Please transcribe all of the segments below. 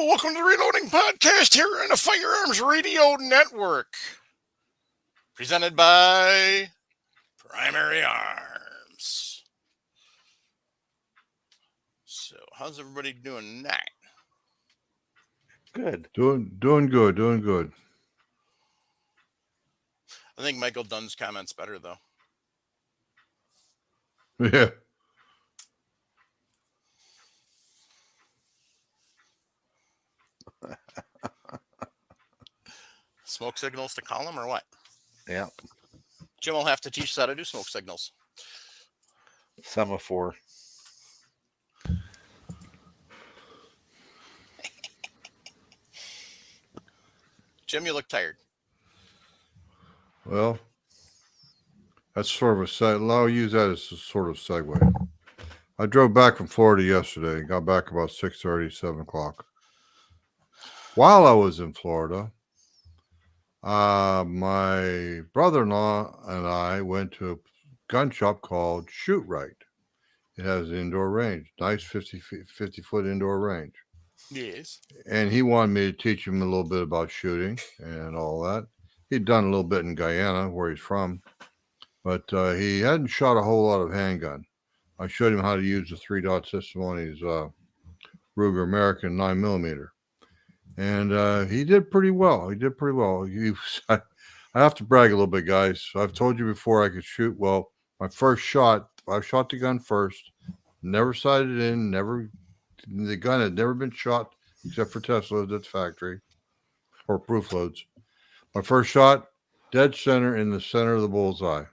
Welcome to the Reloading Podcast here on the Firearms Radio Network. Presented by Primary Arms. So, how's everybody doing tonight? Good. Doing good. I think Michael Dunn's comment's better, though. Yeah. Smoke signals to call him or what? Yeah. Jim will have to teach us how to do smoke signals. Semaphore. Jim, you look tired. Well, that's sort of I'll use that as a sort of segue. I drove back from Florida yesterday and got back about 6:30, 7 o'clock. While I was in Florida, my brother-in-law and I went to a gun shop called Shoot Right. It has an indoor range, nice 50-foot indoor range. Yes. And he wanted me to teach him a little bit about shooting and all that. He'd done a little bit in Guyana, where he's from, but he hadn't shot a whole lot of handgun. I showed him how to use the 3-dot system on his Ruger American 9mm. And he did pretty well. I have to brag a little bit, guys. I've told you before I could shoot well. My first shot, I shot the gun first, never sighted in, the gun had never been shot except for test loads at the factory or proof loads. My first shot, dead center in the center of the bullseye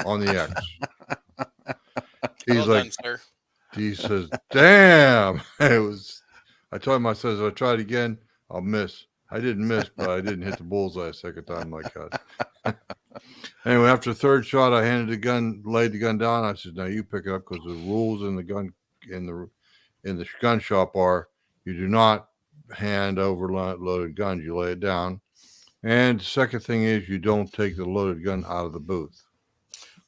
on the X. He's well like, done, sir. He says, damn. I told him, I says, if I try it again, I'll miss. I didn't miss, but I didn't hit the bullseye a second time like that. Anyway, after the third shot, I laid the gun down. I said, now you pick it up, because the rules in the gun shop are you do not hand over loaded guns. You lay it down. And the second thing is you don't take the loaded gun out of the booth.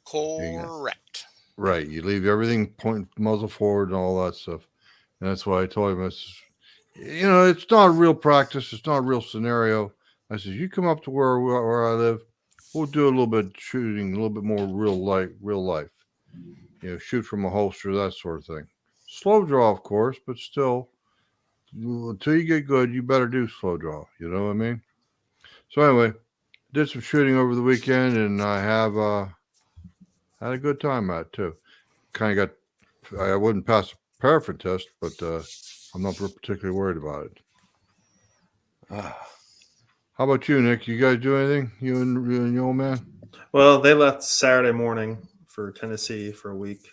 Correct. Right. You leave everything point muzzle forward and all that stuff. And that's why I told him, it's not a real practice. It's not a real scenario. I said, you come up to where I live. We'll do a little bit of shooting, a little bit more real life. Shoot from a holster, that sort of thing. Slow draw, of course, but still, until you get good, you better do slow draw. You know what I mean? So anyway, did some shooting over the weekend, and I have had a good time at it too. I wouldn't pass a paraffin test, but I'm not particularly worried about it. How about you, Nick? You guys do anything? You and your old man? Well, they left Saturday morning for Tennessee for a week.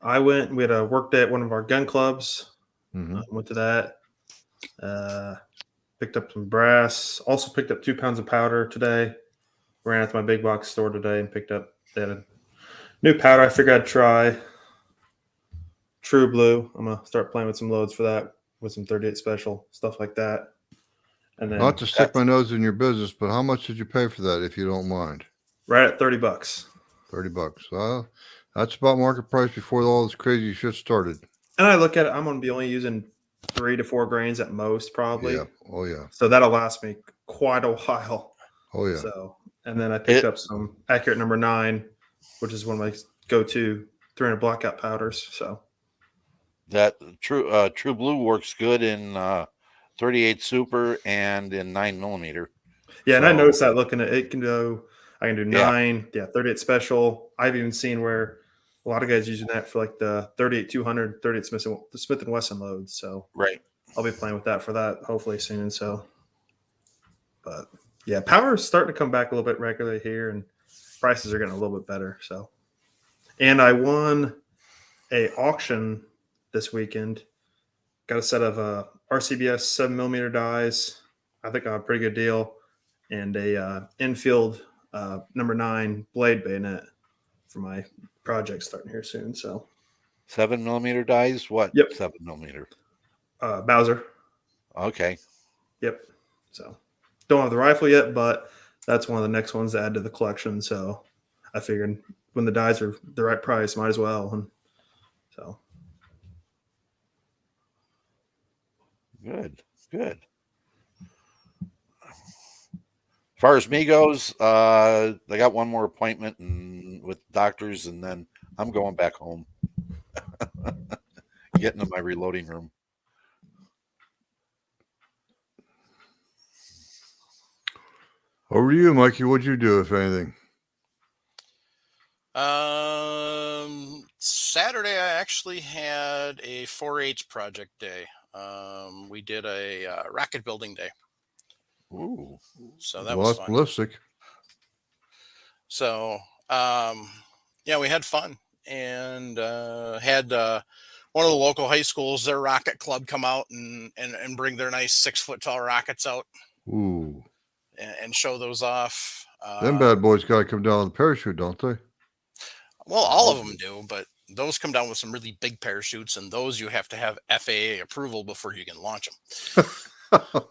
I went. We had a work day at one of our gun clubs. Mm-hmm. Went to that. Picked up some brass. Also picked up 2 pounds of powder today. Ran out to my big box store today and picked up. They had a new powder. I figured I'd try True Blue. I'm gonna start playing with some loads for that, with some 38 special stuff like that. And then, not to stick my nose in your business, but how much did you pay for that, if you don't mind? Right at $30. $30. Well, that's about market price before all this crazy shit started. And I look at it, I'm going to be only using 3 to 4 grains at most, probably. Yeah. Oh yeah. So that'll last me quite a while. Oh yeah. So, and then I picked up some Accurate number 9, which is one of my go-to 300 blackout powders. So that True Blue works good in 38 Super and in 9mm. Yeah, and I noticed that looking at it, I can do 9, 38 special. I've even seen where a lot of guys using that for like the 38-200, 38 Smith & Wesson loads. So right, I'll be playing with that for that hopefully soon. So, but yeah, power is starting to come back a little bit regularly here, and prices are getting a little bit better. So, and I won a auction this weekend. Got a set of RCBS 7mm dies. I think I have a pretty good deal, and a infield number 9 blade bayonet for my project starting here soon. So 7mm dies? What? Yep. 7mm. Bowser. Okay. Yep. So don't have the rifle yet, but that's one of the next ones to add to the collection. So I figured when the dies are the right price, might as well. And so Good. Good. As far as me goes, I got one more appointment with doctors, and then I'm going back home, getting to my reloading room. Over to you, Mikey. What'd you do, if anything? Saturday I actually had a 4-H project day. We did a rocket building day, Ooh. so that Well, was that's fun. ballistic. So yeah, we had fun and had one of the local high schools, their rocket club, come out and bring their nice 6-foot tall rockets out Ooh. and show those off. Them bad boys got to come down with a parachute, don't they? Well, all of them do, but those come down with some really big parachutes, and those you have to have FAA approval before you can launch them.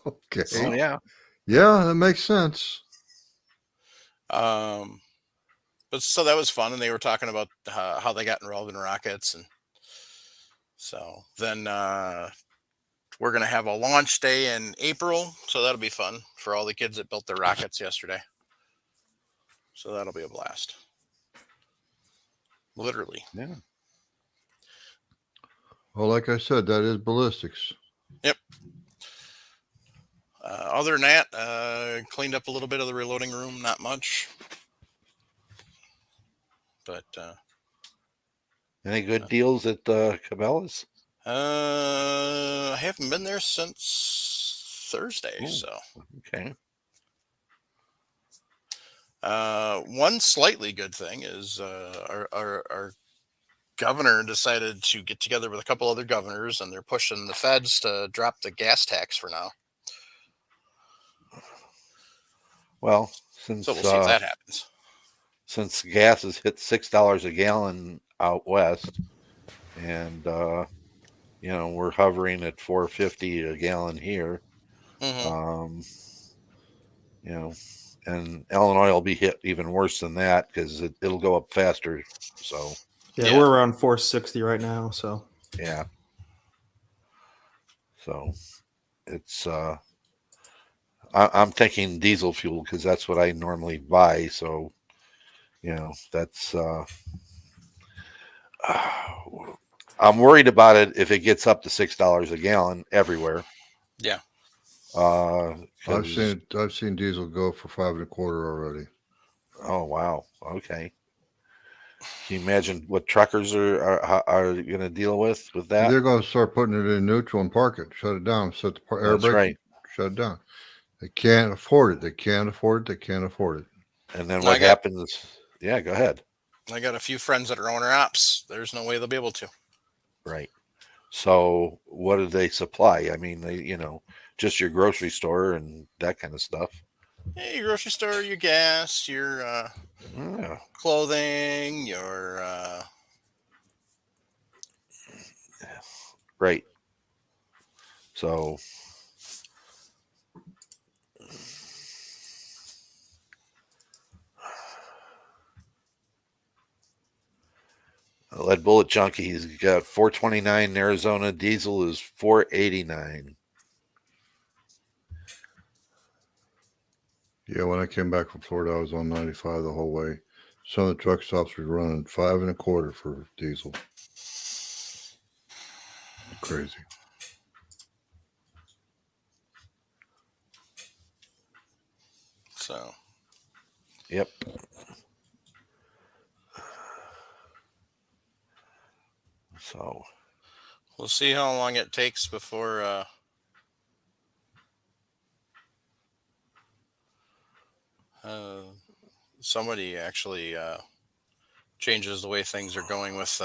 Okay. Oh, yeah. Yeah, that makes sense. But so that was fun, and they were talking about how they got involved in rockets, and so then we're gonna have a launch day in April, so that'll be fun for all the kids that built their rockets yesterday. So that'll be a blast. Literally. Yeah. Well, like I said, that is ballistics. Yep. Other than that, cleaned up a little bit of the reloading room, not much. But Any good deals at Cabela's? I haven't been there since Thursday. Ooh. So Okay. one slightly good thing is our governor decided to get together with a couple other governors, and they're pushing the feds to drop the gas tax for now. Well, since So we'll see if that happens. Since gas has hit $6 a gallon out west, and we're hovering at $4.50 a gallon here. Mm-hmm. And Illinois will be hit even worse than that because it'll go up faster. So Yeah, we're around 460 right now. So yeah. So it's I'm thinking diesel fuel because that's what I normally buy. So that's I'm worried about it if it gets up to $6 a gallon everywhere. Yeah. I've seen diesel go for $5.25 already. Oh wow. Okay. Can you imagine what truckers are going to deal with that? They're going to start putting it in neutral and park it, shut it down, set the air That's brake, right. shut it down. They can't afford it. They can't afford it. They can't afford it. And then what happens? Yeah, go ahead. I got a few friends that are owner ops. There's no way they'll be able to. Right. So what do they supply? I mean, just your grocery store and that kind of stuff. Yeah, your grocery store, your gas, your clothing, your right. So Lead Bullet Junkie, he's got $4.29 in Arizona. Diesel is $4.89. Yeah, when I came back from Florida, I was on 95 the whole way. Some of the truck stops were running $5.25 for diesel. Crazy. So. Yep. So we'll see how long it takes before somebody actually changes the way things are going with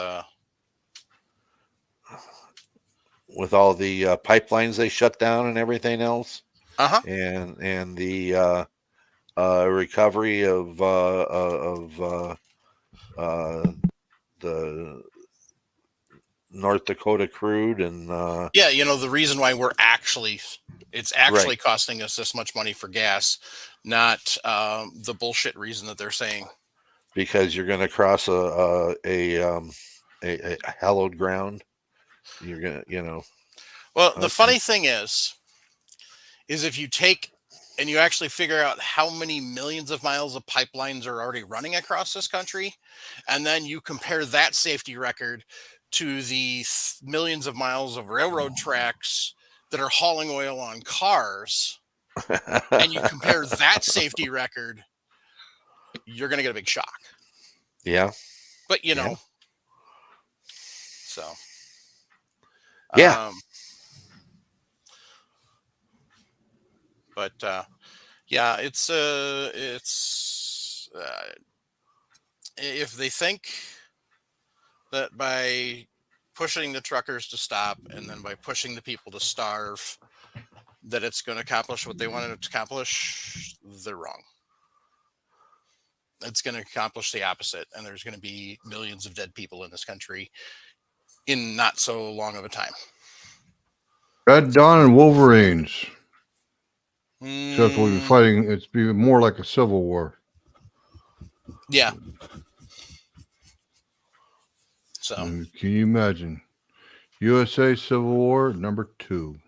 all the pipelines they shut down and everything else. Uh-huh. And the recovery of the North Dakota crude and yeah, the reason why it's actually right. costing us this much money for gas, not the bullshit reason that they're saying. Because you're going to cross a hallowed ground. You're going to, Well, the Okay. funny thing is if you take and you actually figure out how many millions of miles of pipelines are already running across this country, and then you compare that safety record to the millions of miles of railroad tracks that are hauling oil on cars, and you compare that safety record, you're going to get a big shock. Yeah. But, Yeah. so. Yeah. But yeah, it's if they think that by pushing the truckers to stop and then by pushing the people to starve, that it's going to accomplish what they wanted it to accomplish, they're wrong. It's going to accomplish the opposite, and there's going to be millions of dead people in this country in not so long of a time. Red Dawn and Wolverines. Except we'll be Mm, fighting. It's be more like a civil war. yeah. So Can you imagine? USA Civil War #2.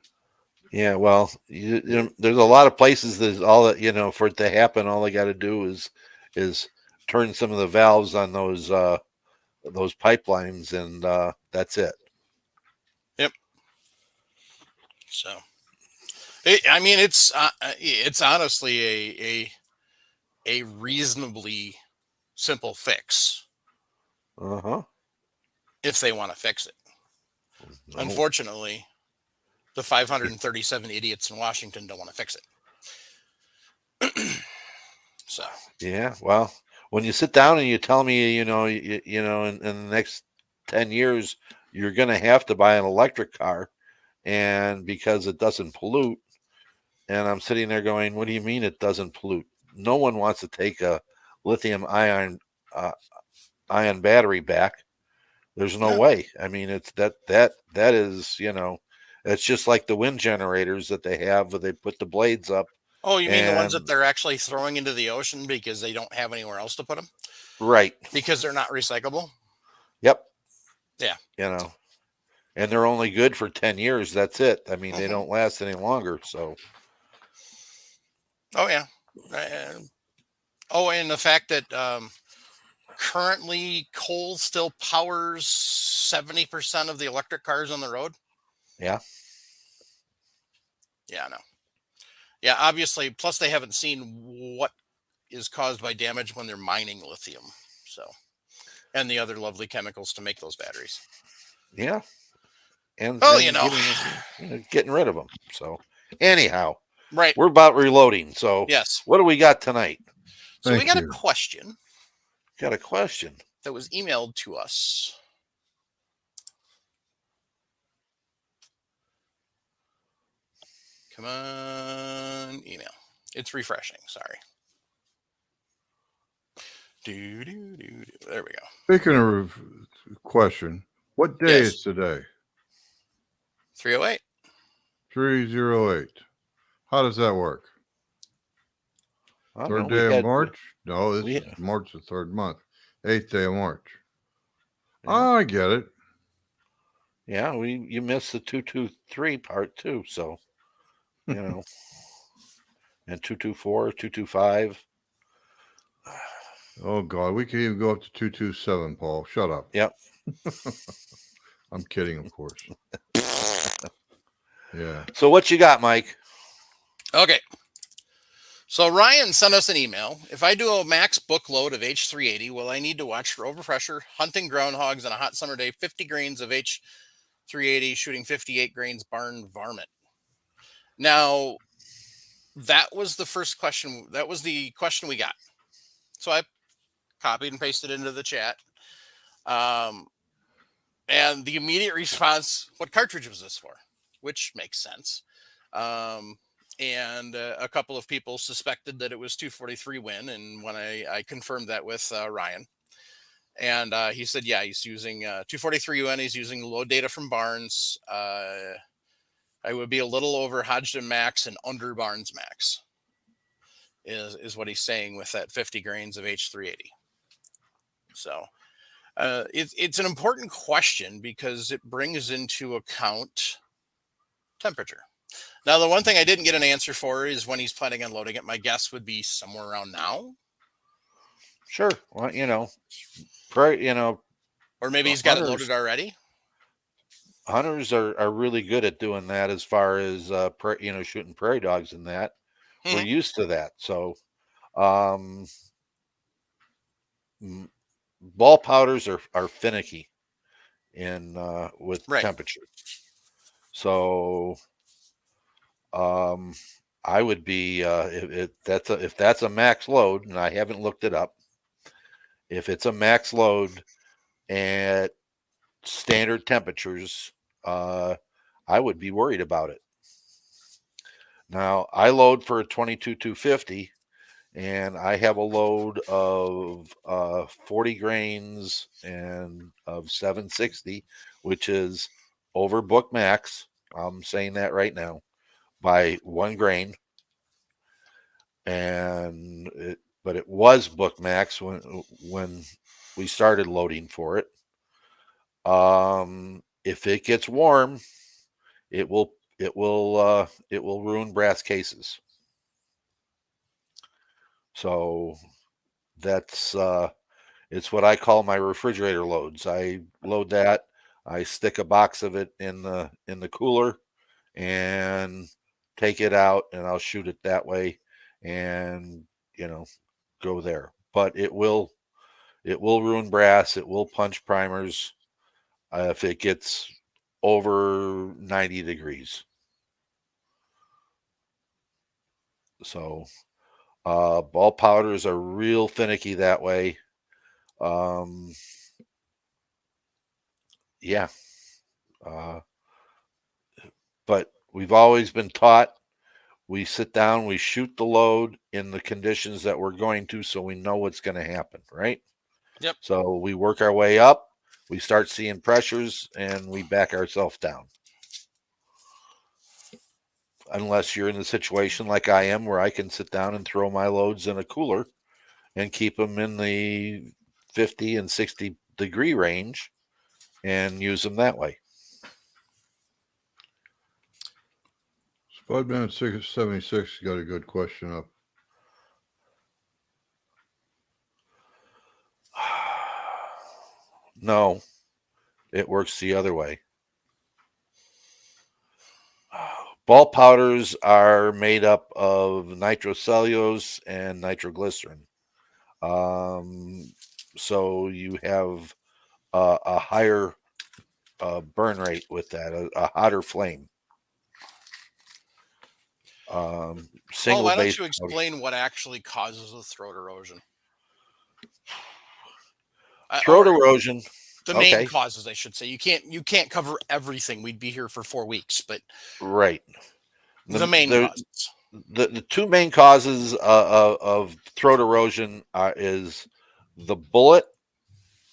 Yeah, well, there's a lot of places that all that for it to happen. All they got to do is turn some of the valves on those pipelines, and that's it. yep. So I mean, it's honestly a reasonably simple fix if they want to fix it. No. Unfortunately, the 537 idiots in Washington don't want to fix it. So Yeah, well, when you sit down and you tell me, in the next 10 years you're going to have to buy an electric car, and because it doesn't pollute, and I'm sitting there going, what do you mean it doesn't pollute? No one wants to take a lithium ion battery back. There's no way. I mean, it's that is, it's just like the wind generators that they have where they put the blades up. Oh, you mean the ones that they're actually throwing into the ocean because they don't have anywhere else to put them? Right. Because they're not recyclable? Yep. Yeah. And they're only good for 10 years. That's it. I mean, they don't last any longer. So. Oh, yeah. And the fact that currently coal still powers 70% of the electric cars on the road. Yeah. Yeah, no. Yeah, obviously. Plus, they haven't seen what is caused by damage when they're mining lithium. So, and the other lovely chemicals to make those batteries. Yeah. And, getting rid of them. So, anyhow, right. We're about reloading. So, yes. What do we got tonight? So we got a question. Got a question that was emailed to us. Come on, email. It's refreshing. Sorry. There we go. Speaking of question, what day is today? 308. 308. How does that work? Third day of March? No, this is March, the third month. 8th day of March. Yeah. Oh, I get it. Yeah, you missed the 223 part too, so and 224, 225. Oh God, we could even go up to 227, Paul. Shut up. Yep. I'm kidding, of course. Yeah. So what you got, Mike? Okay. So Ryan sent us an email. If I do a max book load of H380, will I need to watch for overpressure, hunting groundhogs on a hot summer day, 50 grains of H380, shooting 58 grains barn varmint? Now, that was the first question. That was the question we got. So I copied and pasted into the chat. And the immediate response, what cartridge was this for? Which makes sense. And a couple of people suspected that it was 243 Win. And when I confirmed that with Ryan, and he said, yeah, he's using 243 Win. He's using load data from Barnes. I would be a little over Hodgdon Max and under Barnes Max is what he's saying with that 50 grains of H380. So it's an important question because it brings into account temperature. Now, the one thing I didn't get an answer for is when he's planning on loading it. My guess would be somewhere around now, Sure. Well, or maybe he's got it hunters loaded already. hunters are really good at doing that as far as shooting prairie dogs and that. We're Mhm. used to that. So um ball powders are finicky in with Right. temperature. So I would be if that's a max load, and I haven't looked it up. If it's a max load at standard temperatures, I would be worried about it. Now I load for a 22 250, and I have a load of 40 grains and of 760, which is over book max. I'm saying that right now by 1 grain, but it was book max when we started loading for it. If it gets warm, it will ruin brass cases. So that's it's what I call my refrigerator loads. I load that. I stick a box of it in the cooler and take it out, and I'll shoot it that way, and you know go there. But it will ruin brass. It will punch primers if it gets over 90 degrees. So ball powders are real finicky that way. Um, yeah. Uh, but we've always been taught, we sit down, we shoot the load in the conditions that we're going to, so we know what's going to happen, right? Yep. So we work our way up, we start seeing pressures, and we back ourselves down. Unless you're in a situation like I am, where I can sit down and throw my loads in a cooler and keep them in the 50 and 60 degree range and use them that way. Spudman 676 got a good question up. No, it works the other way. Ball powders are made up of nitrocellulose and nitroglycerin. So you have a higher burn rate with that, a hotter flame. Paul, Single why don't base you powder. explain what actually causes the throat erosion? Throat Or erosion. the main Okay, causes, I should say. You can't cover everything. We'd be here for 4 weeks, but right. the The main the causes. the two main causes of throat erosion is the bullet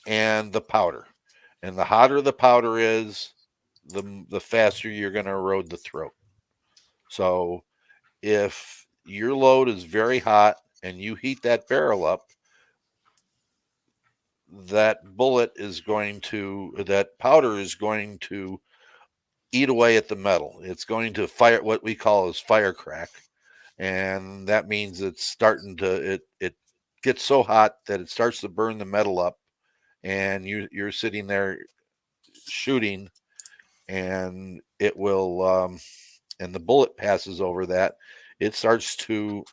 and the powder. And the hotter the powder is, the faster you're going to erode the throat. So if your load is very hot and you heat that barrel up, that powder is going to eat away at the metal. It's going to fire, what we call as fire crack. And that means it gets so hot that it starts to burn the metal up, and you're sitting there shooting, and it will and the bullet passes over that. It starts to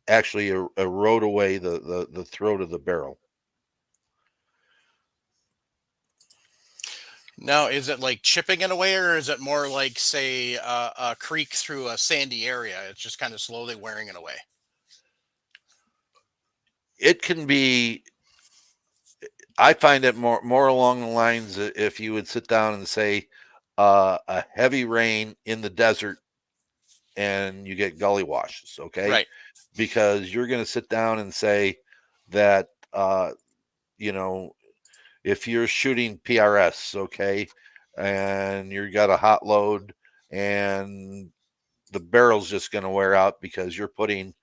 actually erode away the throat of the barrel. Now, is it like chipping it away, or is it more like, say, a creek through a sandy area? It's just kind of slowly wearing it away. It can be. I find it more along the lines if you would sit down and say a heavy rain in the desert and you get gully washes, okay? Right. Because you're going to sit down and say that you know if you're shooting PRS, okay, and you got a hot load and the barrel's just going to wear out because you're putting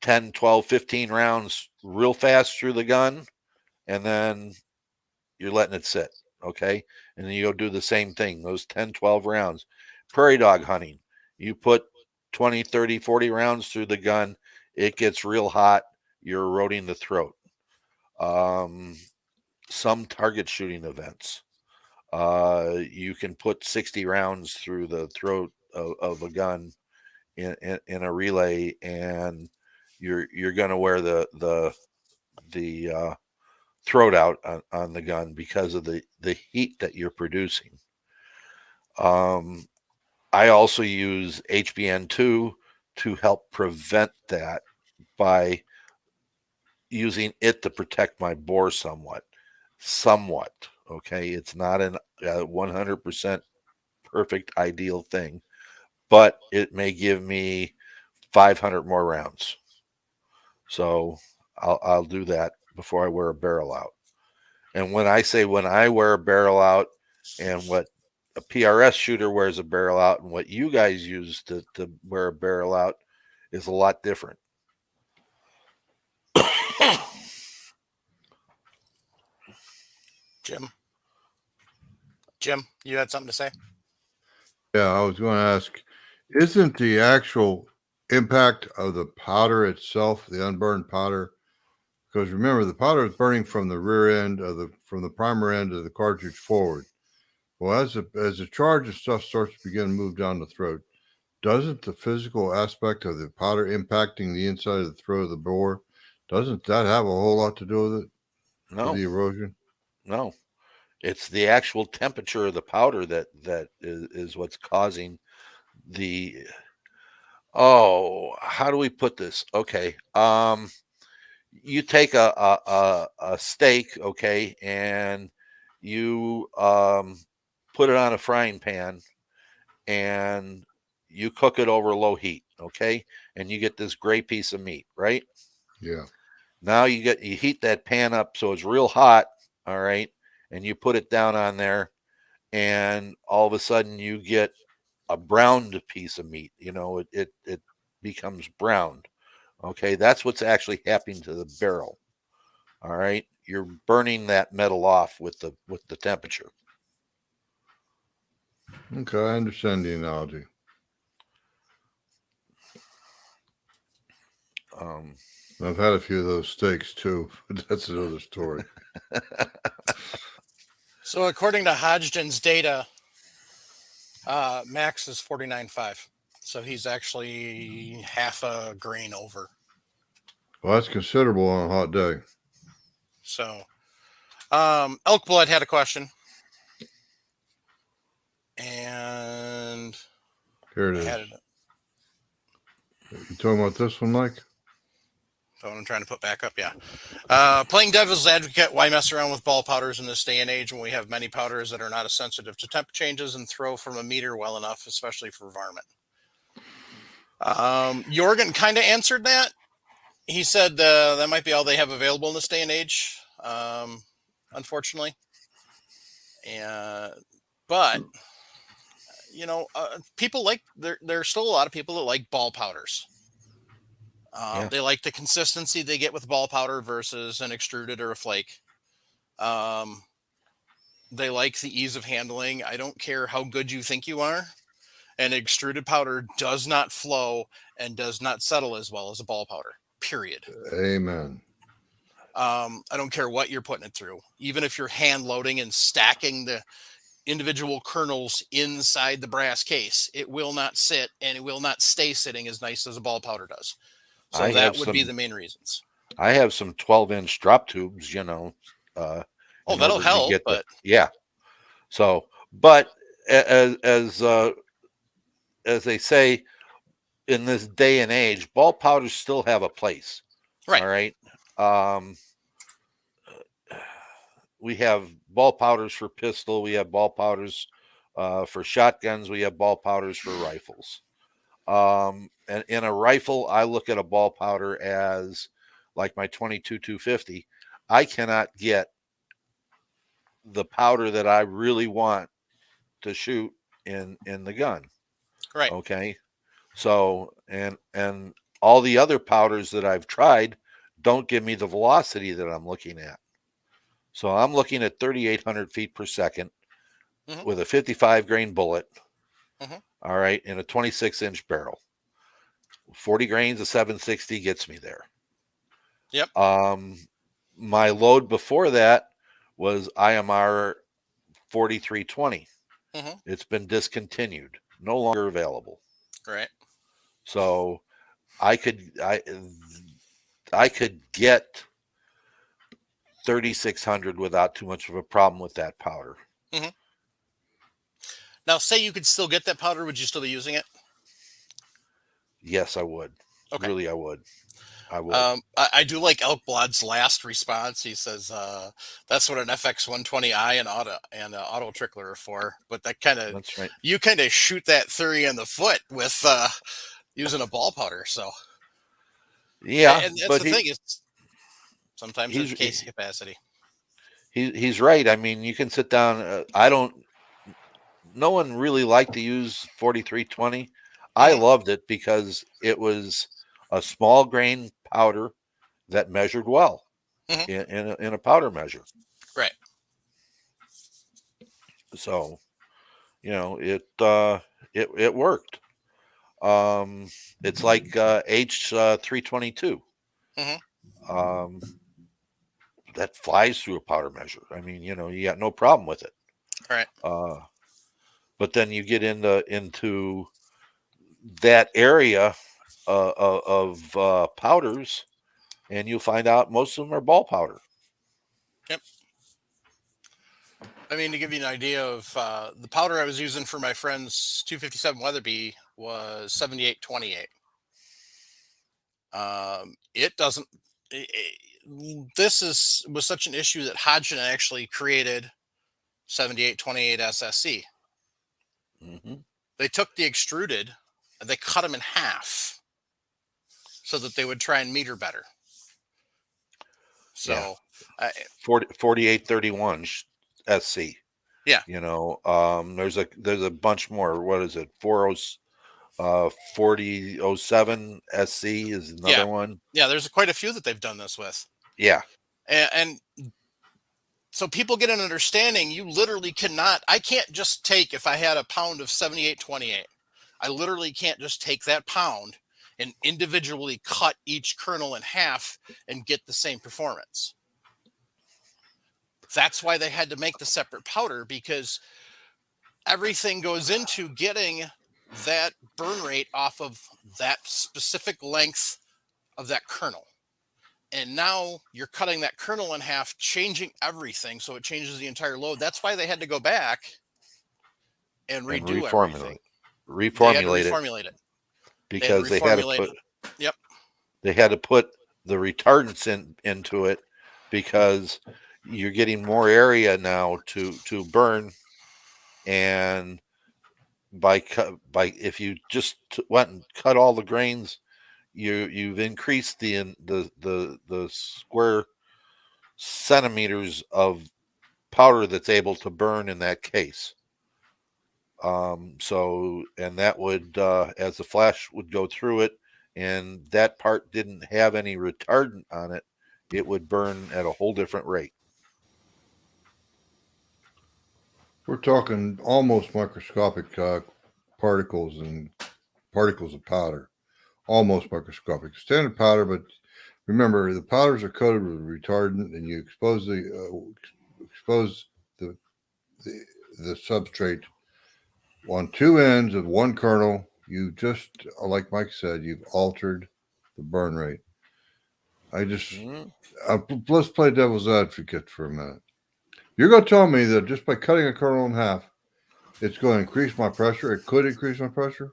10, 12, 15 rounds real fast through the gun, and then you're letting it sit, okay? And then you go do the same thing, those 10, 12 rounds. prairie dog hunting. You put 20, 30, 40 rounds through the gun. It gets real hot. You're eroding the throat. Some target shooting events. You can put 60 rounds through the throat of a gun in a relay, and you're going to wear the throat out on the gun because of the heat that you're producing. I also use HBN2 to help prevent that by using it to protect my bore somewhat. Okay, it's not a 100% perfect ideal thing, but it may give me 500 more rounds. So I'll do that before I wear a barrel out. And when I say when I wear a barrel out, and what a PRS shooter wears a barrel out, and what you guys use to wear a barrel out is a lot different. Jim, you had something to say? Yeah, I was going to ask, isn't the actual impact of the powder itself, the unburned powder? Because remember, the powder is burning from the rear end from the primer end of the cartridge forward. Well, as the charge and stuff starts to begin to move down the throat, doesn't the physical aspect of the powder impacting the inside of the throat of the bore, doesn't that have a whole lot to do with it? No, With the erosion? no. It's the actual temperature of the powder that is what's causing the. Oh, how do we put this? Okay. You take a steak, okay, and you put it on a frying pan and you cook it over low heat, okay, and you get this gray piece of meat, right? Yeah. Now you heat that pan up so it's real hot, all right, and you put it down on there, and all of a sudden you get a browned piece of meat. It becomes browned. Okay, that's what's actually happening to the barrel. All right, you're burning that metal off with the temperature. Okay, I understand the analogy. I've had a few of those steaks too, but that's another story. So according to Hodgdon's data, Max is 49.5. So he's actually half a grain over. Well, that's considerable on a hot day. So Elk Blood had a question. And Here it I is. had it. You talking about this one, Mike? The one I'm trying to put back up, yeah. Playing devil's advocate, why mess around with ball powders in this day and age when we have many powders that are not as sensitive to temp changes and throw from a meter well enough, especially for varmint? Jorgen kind of answered that. He said that might be all they have available in this day and age, unfortunately. But people like there's still a lot of people that like ball powders. Yeah. They like the consistency they get with ball powder versus an extruded or a flake. They like the ease of handling. I don't care how good you think you are. An extruded powder does not flow and does not settle as well as a ball powder, period. Amen. I don't care what you're putting it through. Even if you're hand loading and stacking the individual kernels inside the brass case, it will not sit and it will not stay sitting as nice as a ball powder does. So that would be the main reasons. I have some 12-inch drop tubes, That'll help, but yeah. So, but as they say in this day and age, ball powders still have a place. Right. All right. We have ball powders for pistol. We have ball powders for shotguns. We have ball powders for rifles. And in a rifle, I look at a ball powder as like my 22-250. I cannot get the powder that I really want to shoot in the gun. Right. Okay. So, and all the other powders that I've tried don't give me the velocity that I'm looking at. So I'm looking at 3,800 feet per second with a 55 grain bullet. all right, in a 26-inch barrel. 40 grains of 760 gets me there. Yep. My load before that was IMR 4320. Mhm. It's been discontinued, no longer available. Right. So I could get 3600 without too much of a problem with that powder. Mhm. Now, say you could still get that powder, would you still be using it? Yes, I would. Okay. Really, I would. I do like Elk Blood's last response. He says that's what an FX 120i and auto trickler are for. But that kind of That's right. you kind of shoot that theory in the foot with using a ball powder. So Yeah, and that's but the thing is sometimes there's he's case capacity. he's right. I mean, you can sit down. No one really liked to use 4320. I Mhm. loved it because it was a small grain powder that measured well Mhm. in a powder measure. Right. So, it worked. It's like H322. Mhm. That flies through a powder measure. I mean, you got no problem with it. Right. But then you get into that area of powders, and you'll find out most of them are ball powder. Yep. I mean, to give you an idea of the powder I was using for my friend's 257 Weatherby was 7828. It doesn't. This was such an issue that Hodgson actually created 7828 SSC. Mm-hmm. They took the extruded and they cut them in half so that they would try and meter better. So, yeah. 4831 SC. Yeah. There's a bunch more. What is it? 4007 SC is another one. Yeah, there's quite a few that they've done this with. Yeah. And so people get an understanding. You literally cannot. I can't just take, if I had a pound of 7828, I literally can't just take that pound and individually cut each kernel in half and get the same performance. That's why they had to make the separate powder, because everything goes into getting that burn rate off of that specific length of that kernel. And now you're cutting that kernel in half, changing everything. So it changes the entire load. That's why they had to go back and And redo everything. They had to reformulate it reformulate it. because they had to put. Yep. They had to put the retardants into it because you're getting more area now to burn, and by if you just went and cut all the grains, you've increased the square centimeters of powder that's able to burn in that case. And that would, as the flash would go through it, and that part didn't have any retardant on it, it would burn at a whole different rate. We're talking almost microscopic particles and particles of powder, almost microscopic. Standard powder, but remember the powders are coated with retardant, and you expose the substrate on two ends of one kernel. You just, like Mike said, you've altered the burn rate. Let's play devil's advocate for a minute. You're going to tell me that just by cutting a kernel in half, it's going to increase my pressure? It could increase my pressure?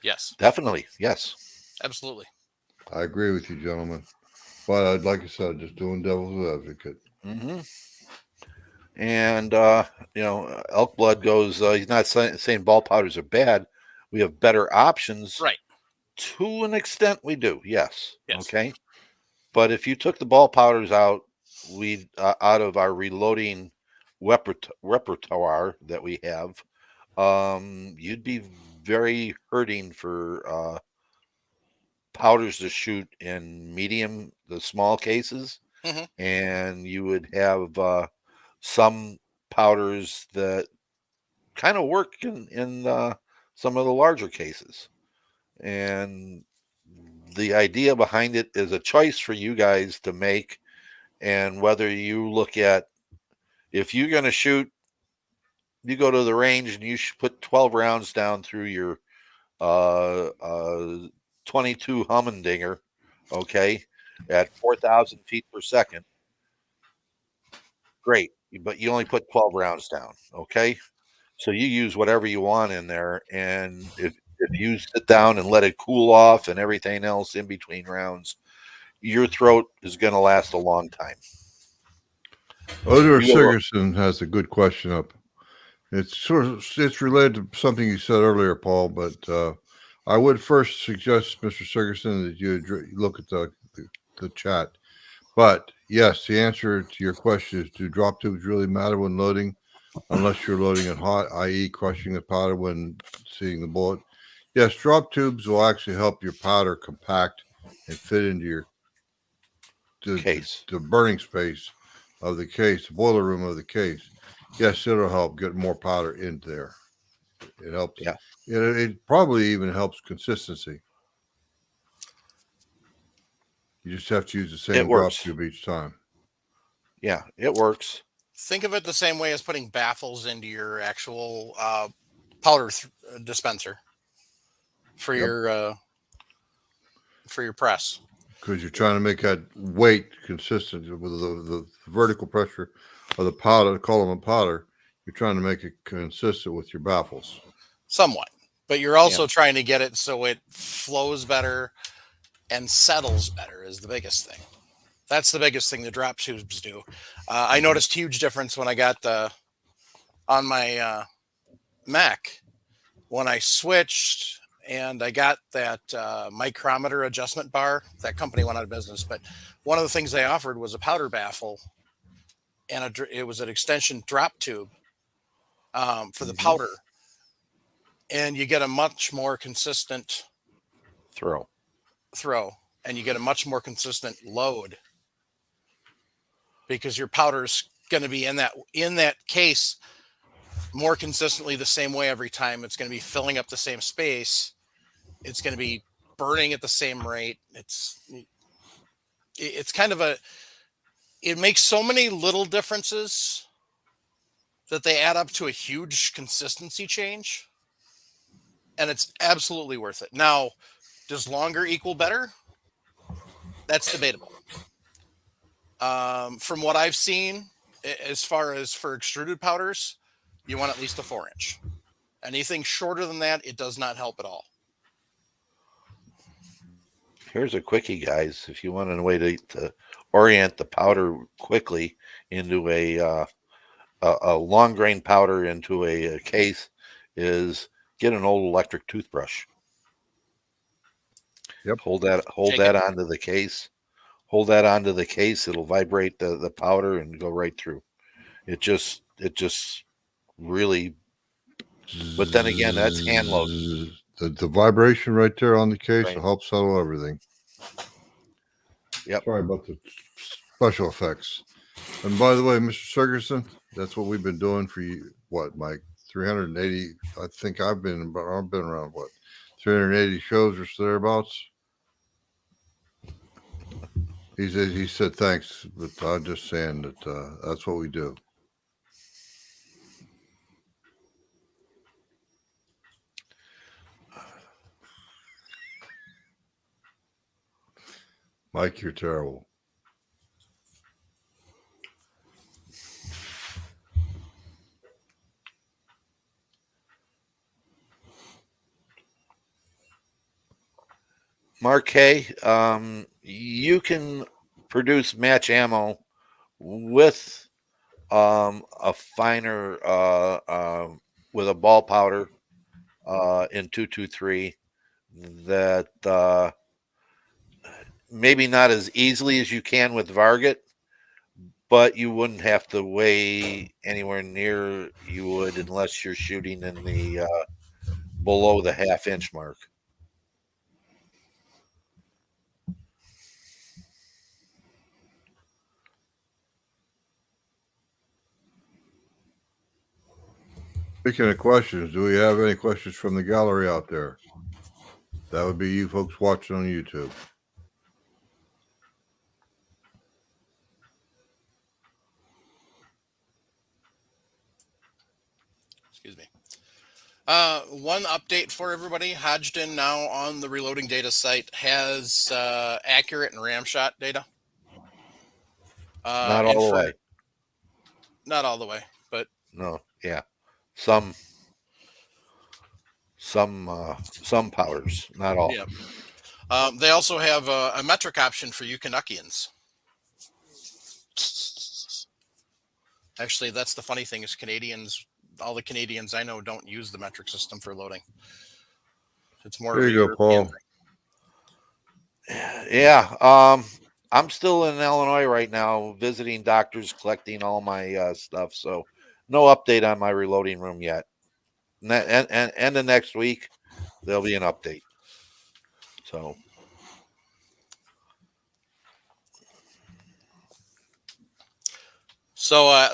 Yes. Definitely. Yes. Absolutely. I agree with you, gentlemen. But like I said, just doing devil's advocate. Mm-hmm. And, elk blood goes, he's not saying ball powders are bad. We have better options. Right. To an extent, we do. Yes. Yes. Okay. But if you took the ball powders out, out of our reloading repertoire that we have, you'd be very hurting for powders to shoot in the small cases, Mm-hmm. and you would have some powders that kind of work in some of the larger cases. And the idea behind it is a choice for you guys to make. And whether you look at, if you're going to shoot, you go to the range and you should put 12 rounds down through your 22 Hummendinger, okay, at 4,000 feet per second. Great, but you only put 12 rounds down, okay? So you use whatever you want in there, and if you sit down and let it cool off and everything else in between rounds, your throat is going to last a long time. Odor You go- Sigerson has a good question up. It's related to something you said earlier, Paul, but I would first suggest, Mr. Sigerson, that you look at the chat. But yes, the answer to your question is: do drop tubes really matter when loading, unless you're loading it hot, i.e., crushing the powder when seeing the bullet? Yes, drop tubes will actually help your powder compact and fit into your Case. the burning space of the case, the boiler room of the case. Yes, it'll help get more powder in there. It helps. Yeah. It probably even helps consistency. You just have to use the same drop works. tube each time. Yeah, it works. Think of it the same way as putting baffles into your actual powder dispenser for Yep. your press. Because you're trying to make that weight consistent with the vertical pressure of the powder, the column of powder. You're trying to make it consistent with your baffles. Somewhat, but you're also trying to get it so it flows better and settles better is the biggest thing. That's the biggest thing the drop tubes do. I noticed huge difference when I got on my Mac when I switched and I got that micrometer adjustment bar. That company went out of business, but one of the things they offered was a powder baffle, and it was an extension drop tube for the powder, and you get a much more consistent throw, and you get a much more consistent load because your powder's going to be in that case more consistently the same way every time. It's going to be filling up the same space. It's going to be burning at the same rate. It's kind of it makes so many little differences that they add up to a huge consistency change. And it's absolutely worth it. Now, does longer equal better? That's debatable. From what I've seen, as far as for extruded powders, you want at least a 4-inch. Anything shorter than that, it does not help at all. Here's a quickie, guys. If you want a way to orient the powder quickly into a long grain powder into a case, is get an old electric toothbrush. Yep. Hold that onto the case. Hold that onto the case. It'll vibrate the powder and go right through. It just really. But then again, that's hand loaded. The vibration right there on the case Right. will help settle everything. Yep. Sorry about the special effects. And by the way, Mr. Ferguson, that's what we've been doing for you. What, Mike? 380. I think I've been around 380 shows or thereabouts. He said thanks, but I'm just saying that that's what we do. Mike, you're terrible. Mark K, you can produce match ammo with a finer with a ball powder in 223 that maybe not as easily as you can with Varget, but you wouldn't have to weigh anywhere near you would unless you're shooting in the below the half-inch mark. Speaking of questions, do we have any questions from the gallery out there? That would be you folks watching on YouTube. Excuse me. One update for everybody. Hodgdon now on the reloading data site has accurate and ram shot data. Not and all the for- way. Not all the way, but No, yeah, some powders, not all. yeah. They also have a metric option for you Canuckians. Actually, that's the funny thing is Canadians, all the Canadians I know don't use the metric system for loading. It's more There of a you go, European Paul. thing. Yeah. I'm still in Illinois right now, visiting doctors, collecting all my stuff. So no update on my reloading room yet. And end of next week, there'll be an update. So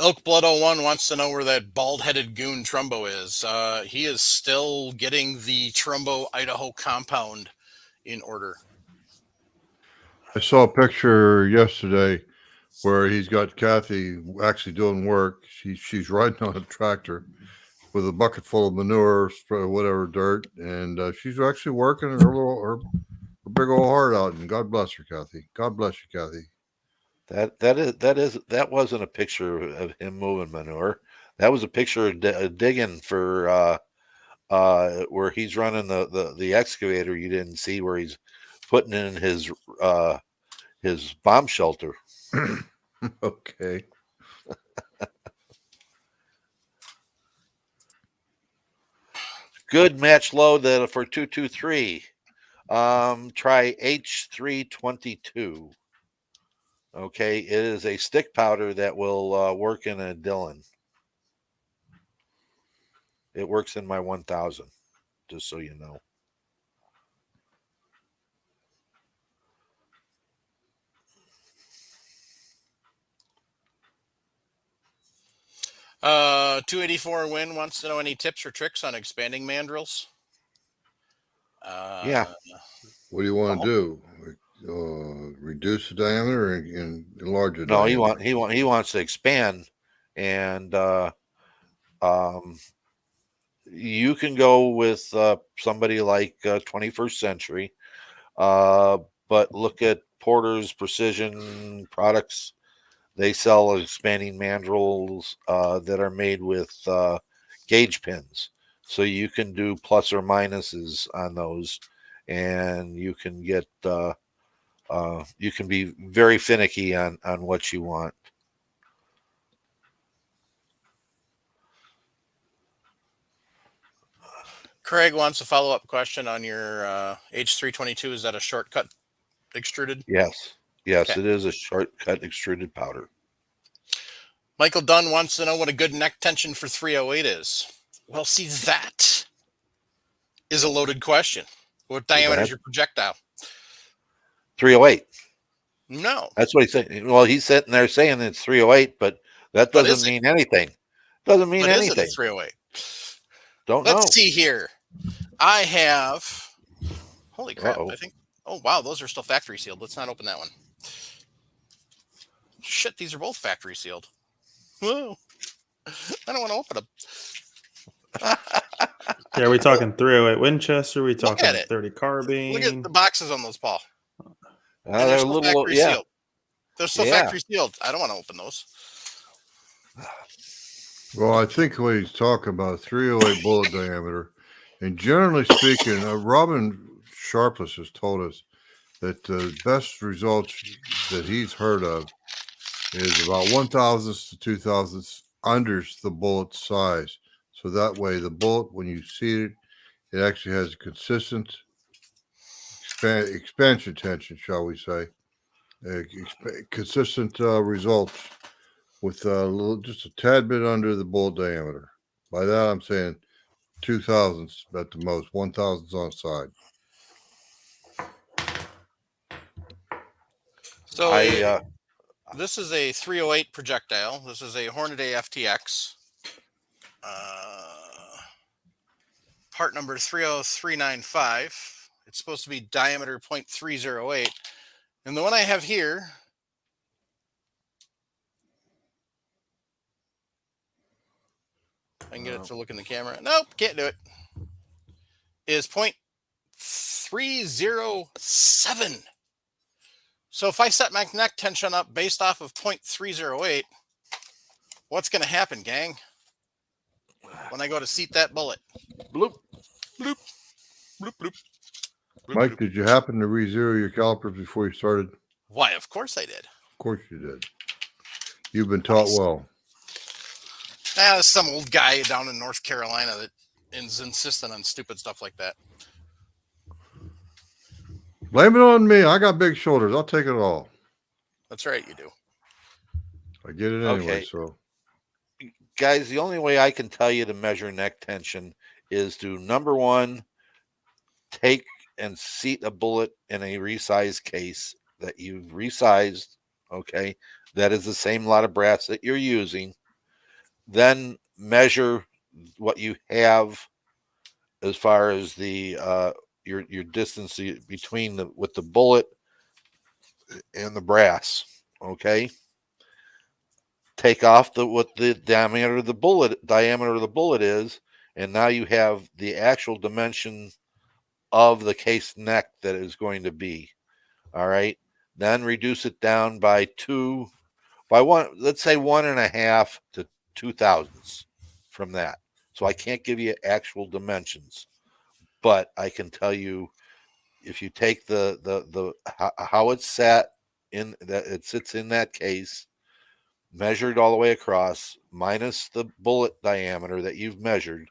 Elk Blood 01 wants to know where that bald-headed goon Trumbo is. He is still getting the Trumbo Idaho compound in order. I saw a picture yesterday where he's got Kathy actually doing work. She's riding on a tractor with a bucket full of manure, whatever dirt, and she's actually working her big old heart out. And God bless her, Kathy. God bless you, Kathy. that wasn't a picture of him moving manure. That was a picture of digging for where he's running the excavator. You didn't see where he's putting in his bomb shelter. Okay. Good match load that for 223. Try H322. Okay, it is a stick powder that will work in a Dillon. It works in my 1000, just so you know. Uh, 284 Win wants to know any tips or tricks on expanding mandrels. Yeah. What do you want to do? Reduce the diameter and enlarge the No, diameter? he wants to expand, and you can go with somebody like 21st Century, but look at Porter's Precision Products. They sell expanding mandrels that are made with gauge pins, so you can do plus or minuses on those, and you can get you can be very finicky on what you want. Craig wants a follow-up question on your H322. Is that a shortcut extruded? Yes, Okay. it is a shortcut extruded powder. Michael Dunn wants to know what a good neck tension for 308 is. Well, see, that is a loaded question. What diameter is your projectile? 308. No. That's what he's saying. Well, he's sitting there saying it's 308, but that doesn't mean anything. Doesn't mean anything. Is it a 308? Don't know. Let's see here. I have. Holy crap! Uh-oh. I think. Oh wow, those are still factory sealed. Let's not open that one. Shit, these are both factory sealed. Whoa! I don't want to open them. Yeah, are we talking 308 Winchester? Are we Look talking at it. 30 carbine? Look at the boxes on those, Paul. And they're they're a still little, factory yeah. sealed. They're still Yeah. factory sealed. I don't want to open those. Well, I think what he's talking about 308 bullet diameter, and generally speaking, Robin Sharpless has told us that the best results that he's heard of is about 1,000ths to 2,000ths under the bullet size. So that way, the bullet, when you see it, it actually has a consistent expansion tension, shall we say, consistent results with just a tad bit under the bullet diameter. By that, I'm saying 2,000ths at the most, 1,000ths on side. So I this is a 308 projectile. This is a Hornady FTX. part number 30395. It's supposed to be diameter 0.308. And the one I have here I can get it to look in the camera. Nope, can't do it. Is 0.307. So if I set my neck tension up based off of 0.308, what's going to happen, gang? When I go to seat that bullet. Bloop. Bloop. Bloop, bloop. Bloop, Mike, bloop. did you happen to re-zero your calipers before you started? Why, of course I did. Of course you did. You've been taught well. There's some old guy down in North Carolina that is insistent on stupid stuff like that. Blame it on me. I got big shoulders. I'll take it all. That's right, you do. I get it anyway. Okay. So, Guys, the only way I can tell you to measure neck tension is to, number one, take and seat a bullet in a resized case that you've resized. Okay. That is the same lot of brass that you're using. Then measure what you have as far as the your distance between with the bullet and the brass. Okay. Take off what the diameter of the bullet is, and now you have the actual dimension of the case neck that is going to be. All right. Then reduce it down by one, let's say 1.5 to 2 thousandths from that. So I can't give you actual dimensions, but I can tell you if you take the how it's set in that it sits in that case, measured all the way across, minus the bullet diameter that you've measured,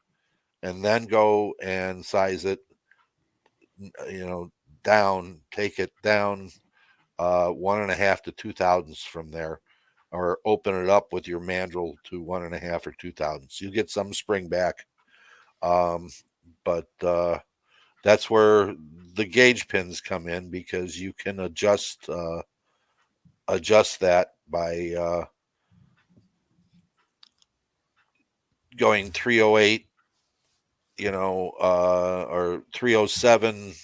and then go and size it, down, take it down 1.5 to 2 thousandths from there, or open it up with your mandrel to 1.5 or 2 thousandths. You get some spring back. But that's where the gauge pins come in, because you can adjust that by going 308, or 307,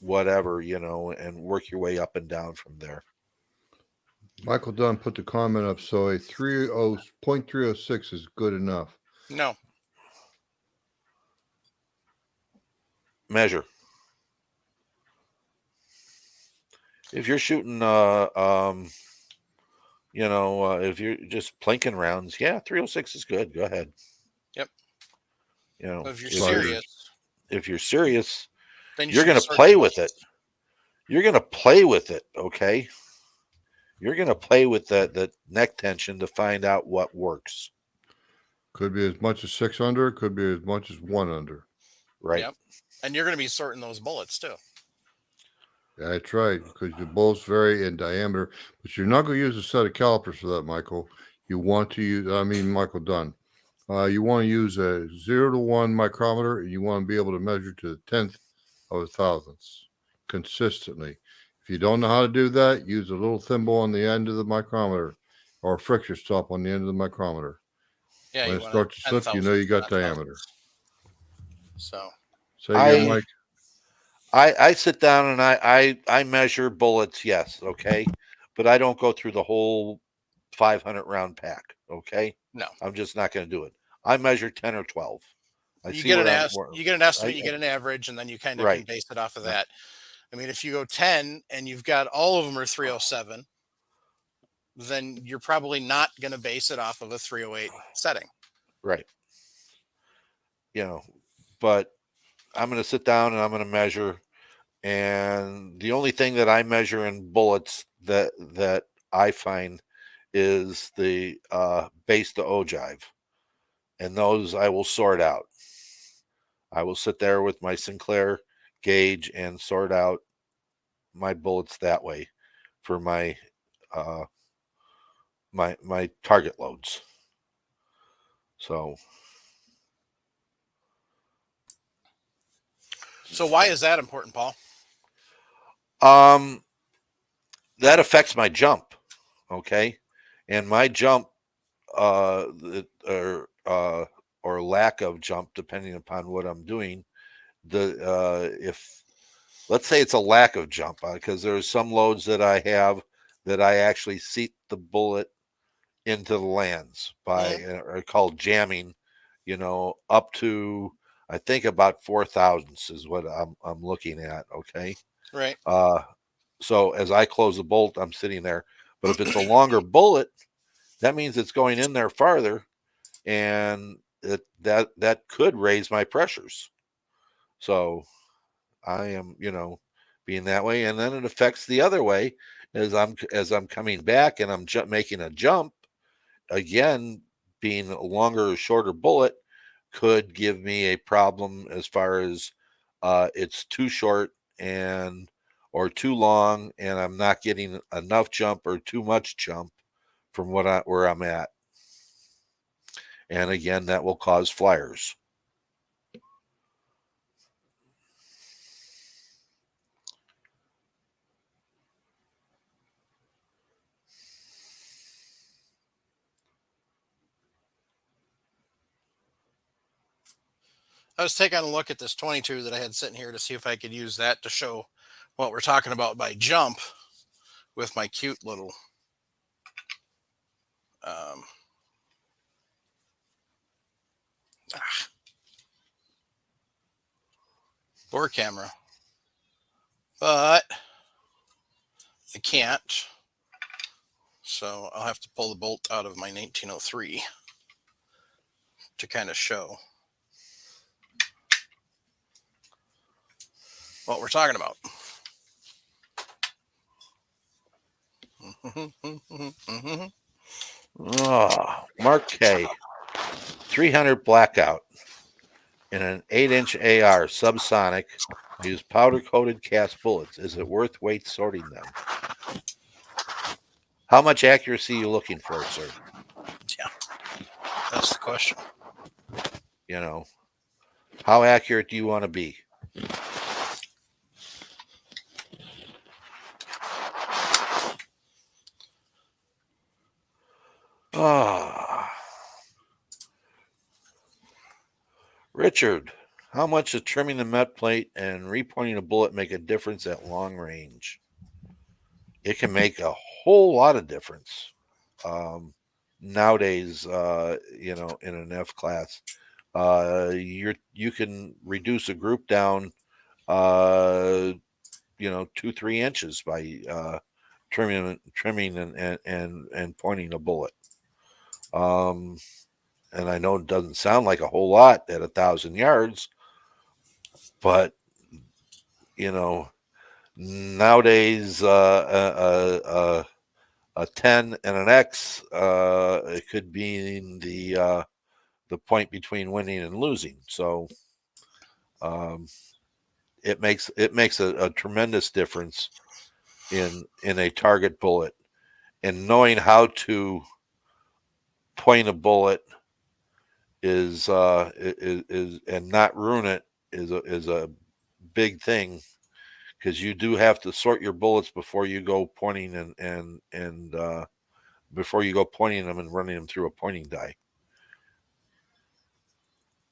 whatever, and work your way up and down from there. Michael Dunn put the comment up. So a 0.306 is good enough. No. Measure. If you're shooting, if you're just plinking rounds, 306 is good. Go ahead. Yep. If you're serious, then you're going to play with it. You're going to play with it. Okay. You're going to play with the neck tension to find out what works. Could be as much as 6 under. Could be as much as 1 under. Right. Yep. And you're going to be sorting those bullets too. Yeah, that's right, because the bolts vary in diameter, but you're not going to use a set of calipers for that, Michael. You want to use, Michael Dunn. You want to use a 0 to 1 micrometer, and you want to be able to measure to the 10th of a thousandths consistently. If you don't know how to do that, use a little thimble on the end of the micrometer, or a friction stop on the end of the micrometer. Yeah, when it starts to slip, you know you got diameter. So, say again, Mike. I sit down and I measure bullets, yes, okay, but I don't go through the whole 500 round pack, okay? No, I'm just not going to do it. I measure 10 or 12. You get an estimate, you get an average, and then you kind of can base it off of that. I mean, if you go 10 and you've got all of them are 307, then you're probably not going to base it off of a 308 setting. Right. But I'm going to sit down and I'm going to measure. And the only thing that I measure in bullets that I find is the base to ogive. And those I will sort out. I will sit there with my Sinclair gauge and sort out my bullets that way for my my target loads. So why is that important, Paul? That affects my jump, okay? And my jump or lack of jump, depending upon what I'm doing. If let's say it's a lack of jump, because there's some loads that I have that I actually seat the bullet into the lands by or called jamming, up to I think about 4 thousandths is what I'm looking at. Okay. Right. So as I close the bolt, I'm sitting there. But if it's a longer bullet, that means it's going in there farther, and that could raise my pressures. So I am, being that way, and then it affects the other way as I'm coming back and I'm making a jump again. Being a longer or shorter bullet could give me a problem as far as it's too short and or too long, and I'm not getting enough jump or too much jump from where I'm at. And again, that will cause flyers. I was taking a look at this 22 that I had sitting here to see if I could use that to show what we're talking about by jump with my cute little um, bore camera, but I can't. So I'll have to pull the bolt out of my 1903 to kind of show what we're talking about. Oh, Mark K. 300 blackout in an 8-inch AR subsonic. I use powder-coated cast bullets. Is it worth weight sorting them? How much accuracy are you looking for, sir? Yeah, that's the question. How accurate do you want to be? Richard, how much does trimming the met plate and repointing a bullet make a difference at long range? It can make a whole lot of difference. Nowadays, in an F class, you can reduce a group down, 2-3 inches by trimming and pointing a bullet. And I know it doesn't sound like a whole lot at 1,000 yards, but nowadays a 10 and an X, it could be the point between winning and losing. So it makes a tremendous difference in a target bullet, and knowing how to point a bullet is and not ruin it is a big thing, because you do have to sort your bullets before you go pointing and before you go pointing them and running them through a pointing die.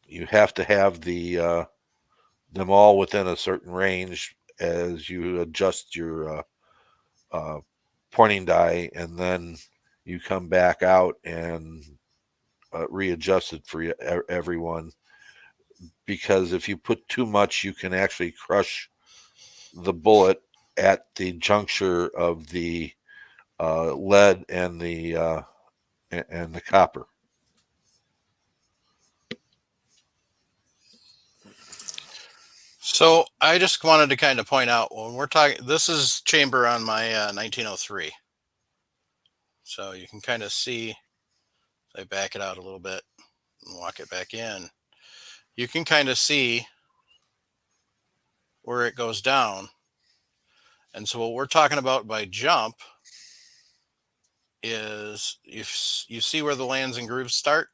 You have to have them all within a certain range as you adjust your pointing die, and then you come back out and readjust it for everyone. Because if you put too much, you can actually crush the bullet at the juncture of the lead and the copper. So I just wanted to kind of point out, when we're talking, this is chamber on my 1903. So you can kind of see, I back it out a little bit and walk it back in. You can kind of see where it goes down. And so what we're talking about by jump is you see where the lands and grooves start.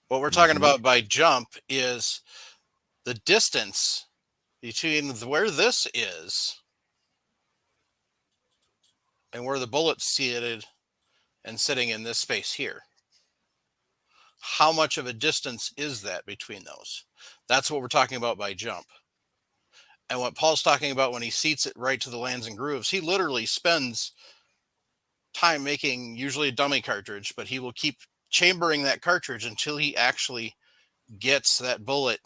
What we're talking about by jump is the distance between where this is and where the bullet's seated and sitting in this space here. how much of a distance is that between those? That's what we're talking about by jump. And what Paul's talking about when he seats it right to the lands and grooves, he literally spends time making usually a dummy cartridge, but he will keep chambering that cartridge until he actually gets that bullet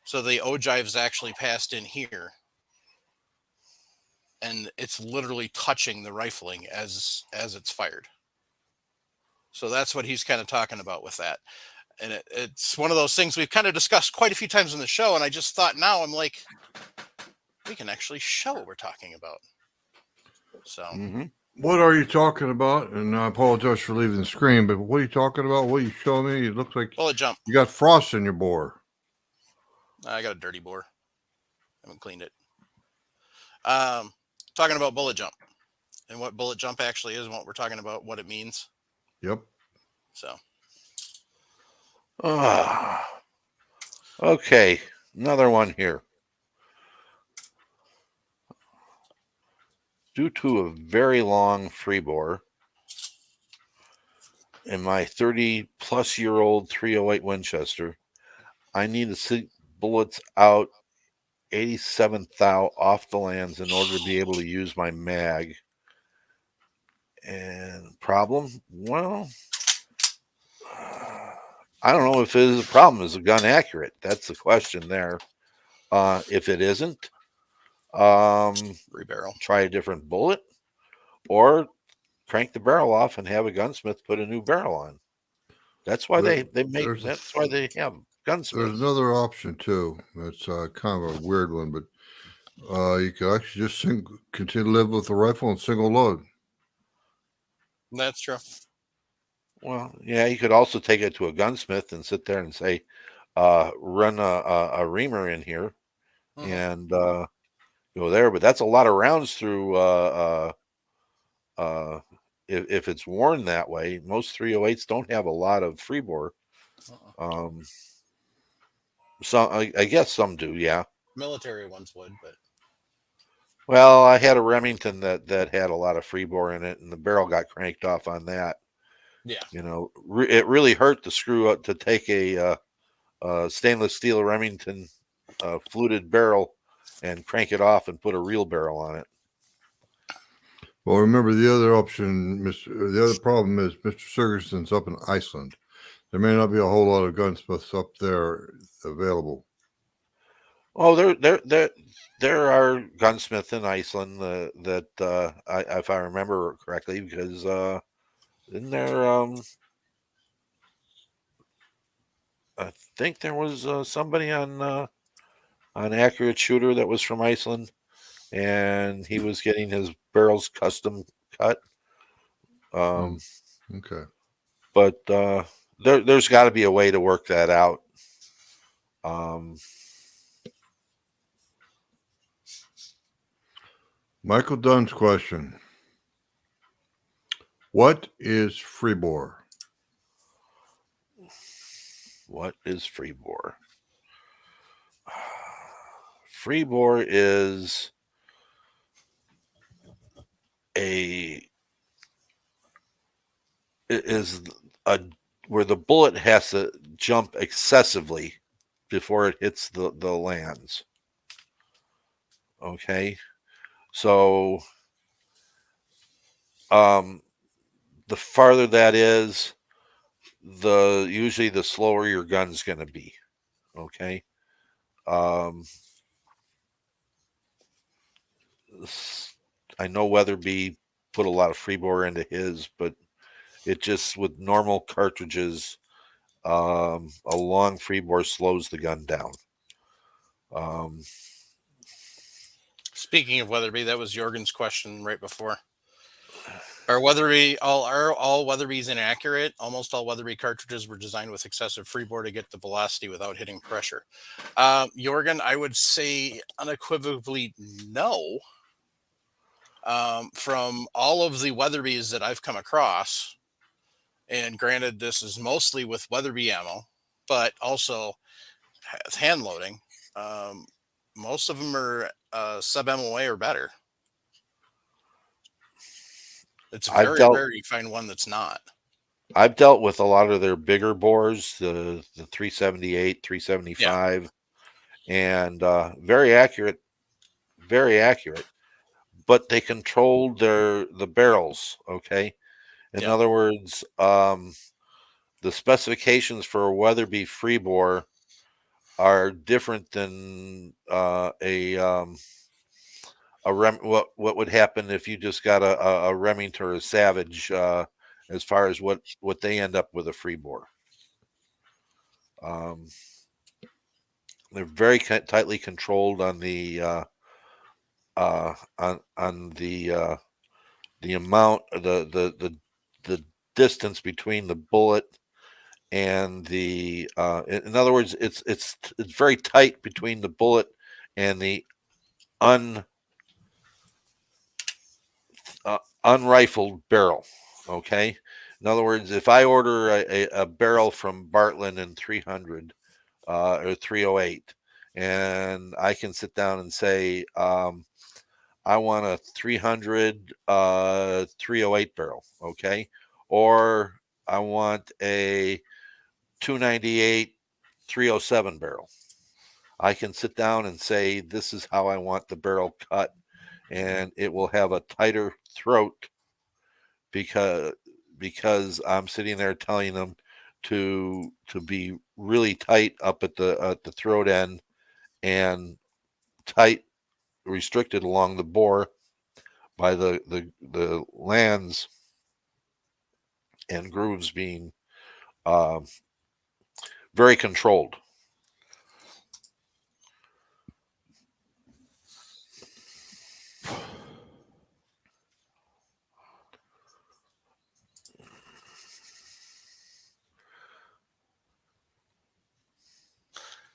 so the ogive's actually passed in here. And it's literally touching the rifling as it's fired. So that's what he's kind of talking about with that. And it's one of those things we've kind of discussed quite a few times in the show. And I just thought now I'm like, we can actually show what we're talking about. So What are you talking about? And I apologize for leaving the screen, but what are you talking about? What are you showing me? It looks like bullet jump. you got frost in your bore. I got a dirty bore. Haven't cleaned it. Talking about bullet jump and what bullet jump actually is and what we're talking about, what it means. Yep. So. Okay, another one here. Due to a very long free bore in my 30-plus-year-old 308 Winchester, I need to see bullets out 87 thou off the lands in order to be able to use my mag. And problem? Well, I don't know if it is a problem. Is the gun accurate? That's the question there. If it isn't, rebarrel. Try a different bullet, or crank the barrel off and have a gunsmith put a new barrel on. That's why they make. That's why they have gunsmiths. There's another option too. That's kind of a weird one, but you can actually just continue to live with the rifle and single load. That's true. Well, yeah, you could also take it to a gunsmith and sit there and say, run a reamer in here and go there. But that's a lot of rounds through. If it's worn that way, most 308s don't have a lot of free bore. Some, I guess some do, yeah. Military ones would, but. Well, I had a Remington that had a lot of free bore in it, and the barrel got cranked off on that. Yeah. You know, it really hurt to screw up to take a stainless steel Remington fluted barrel and crank it off and put a real barrel on it. Well, remember the other option, the other problem is Mr. Sergerson's up in Iceland. There may not be a whole lot of gunsmiths up there available. Oh, there are gunsmiths in Iceland that if I remember correctly, because isn't there I think there was somebody on Accurate Shooter that was from Iceland, and he was getting his barrels custom cut. Okay. But there's got to be a way to work that out. Michael Dunn's question. What is free bore? What is free bore? Free bore is where the bullet has to jump excessively before it hits the lands. Okay, so the farther that is, usually the slower your gun's going to be. Okay. I know Weatherby put a lot of free bore into his, but it just, with normal cartridges, a long free bore slows the gun down. Speaking of Weatherby, that was Jorgen's question right before. Are all Weatherbys inaccurate? Almost all Weatherby cartridges were designed with excessive free bore to get the velocity without hitting pressure. Jorgen, I would say unequivocally no. From all of the Weatherbys that I've come across, and granted, this is mostly with Weatherby ammo, but also hand loading. Most of them are sub-MOA or better. It's very rare you find one that's not. I've dealt with a lot of their bigger bores, the 378, 375, and very accurate, very accurate. But they controlled the barrels. Okay, in Yep. other words, the specifications for a Weatherby freebore are different than what would happen if you just got a Remington or a Savage, as far as what they end up with a freebore. They're very tightly controlled on the the amount, the distance between the bullet and the in other words, it's very tight between the bullet and the unrifled barrel. Okay, in other words, if I order a barrel from Bartlett in 300 or 308, and I can sit down and say, I want a 300 308 barrel, okay, or I want a 298 307 barrel. I can sit down and say, this is how I want the barrel cut, and it will have a tighter throat because I'm sitting there telling them to be really tight up at the throat end and tight restricted along the bore by the lands and grooves being very controlled.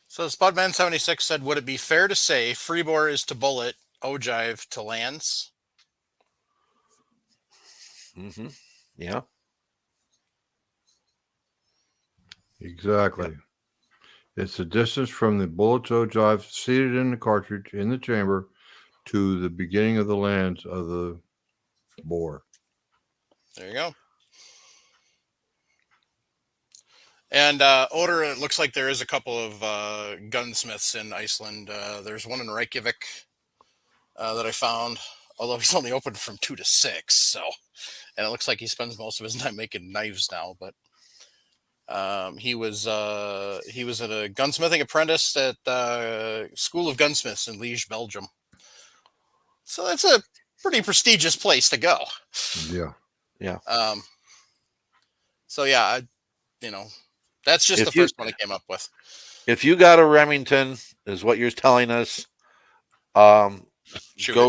So Spudman76 said, would it be fair to say freebore is to bullet, ogive to lance? Mm-hmm. Yeah. Exactly. It's the distance from the bullet's ogive seated in the cartridge in the chamber to the beginning of the lands of the bore. There you go. And Oder, it looks like there is a couple of gunsmiths in Iceland. There's one in Reykjavik that I found, although he's only open from 2 to 6. So, and it looks like he spends most of his time making knives now. But he was at a gunsmithing apprentice at School of Gunsmiths in Liège, Belgium. So that's a pretty prestigious place to go. Yeah. Yeah. So yeah, that's just the first one I came up with. If you got a Remington, is what you're telling us, go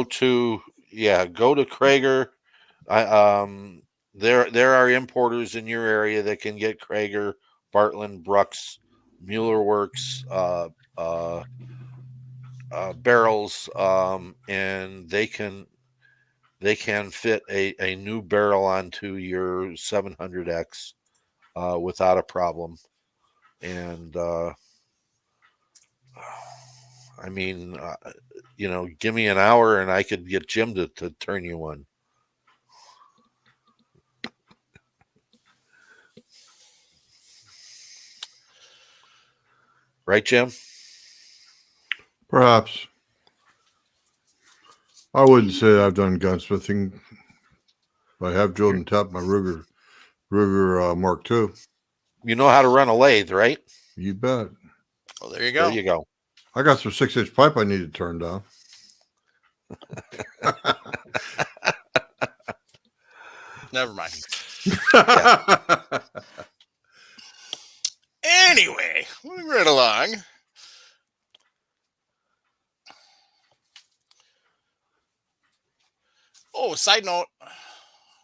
to Krager. There are importers in your area that can get Krager, Bartlett, Brooks, Mueller Works, barrels, and they can fit a new barrel onto your 700X without a problem. And I mean, give me an hour and I could get Jim to turn you one. Right, Jim? Perhaps. I wouldn't say I've done gunsmithing. I have drilled and tapped my Ruger Mark II. You know how to run a lathe, right? You bet. Well, there you go. There you go. I got some 6-inch pipe I need to turn down. Never mind. Anyway, moving right along. Oh, side note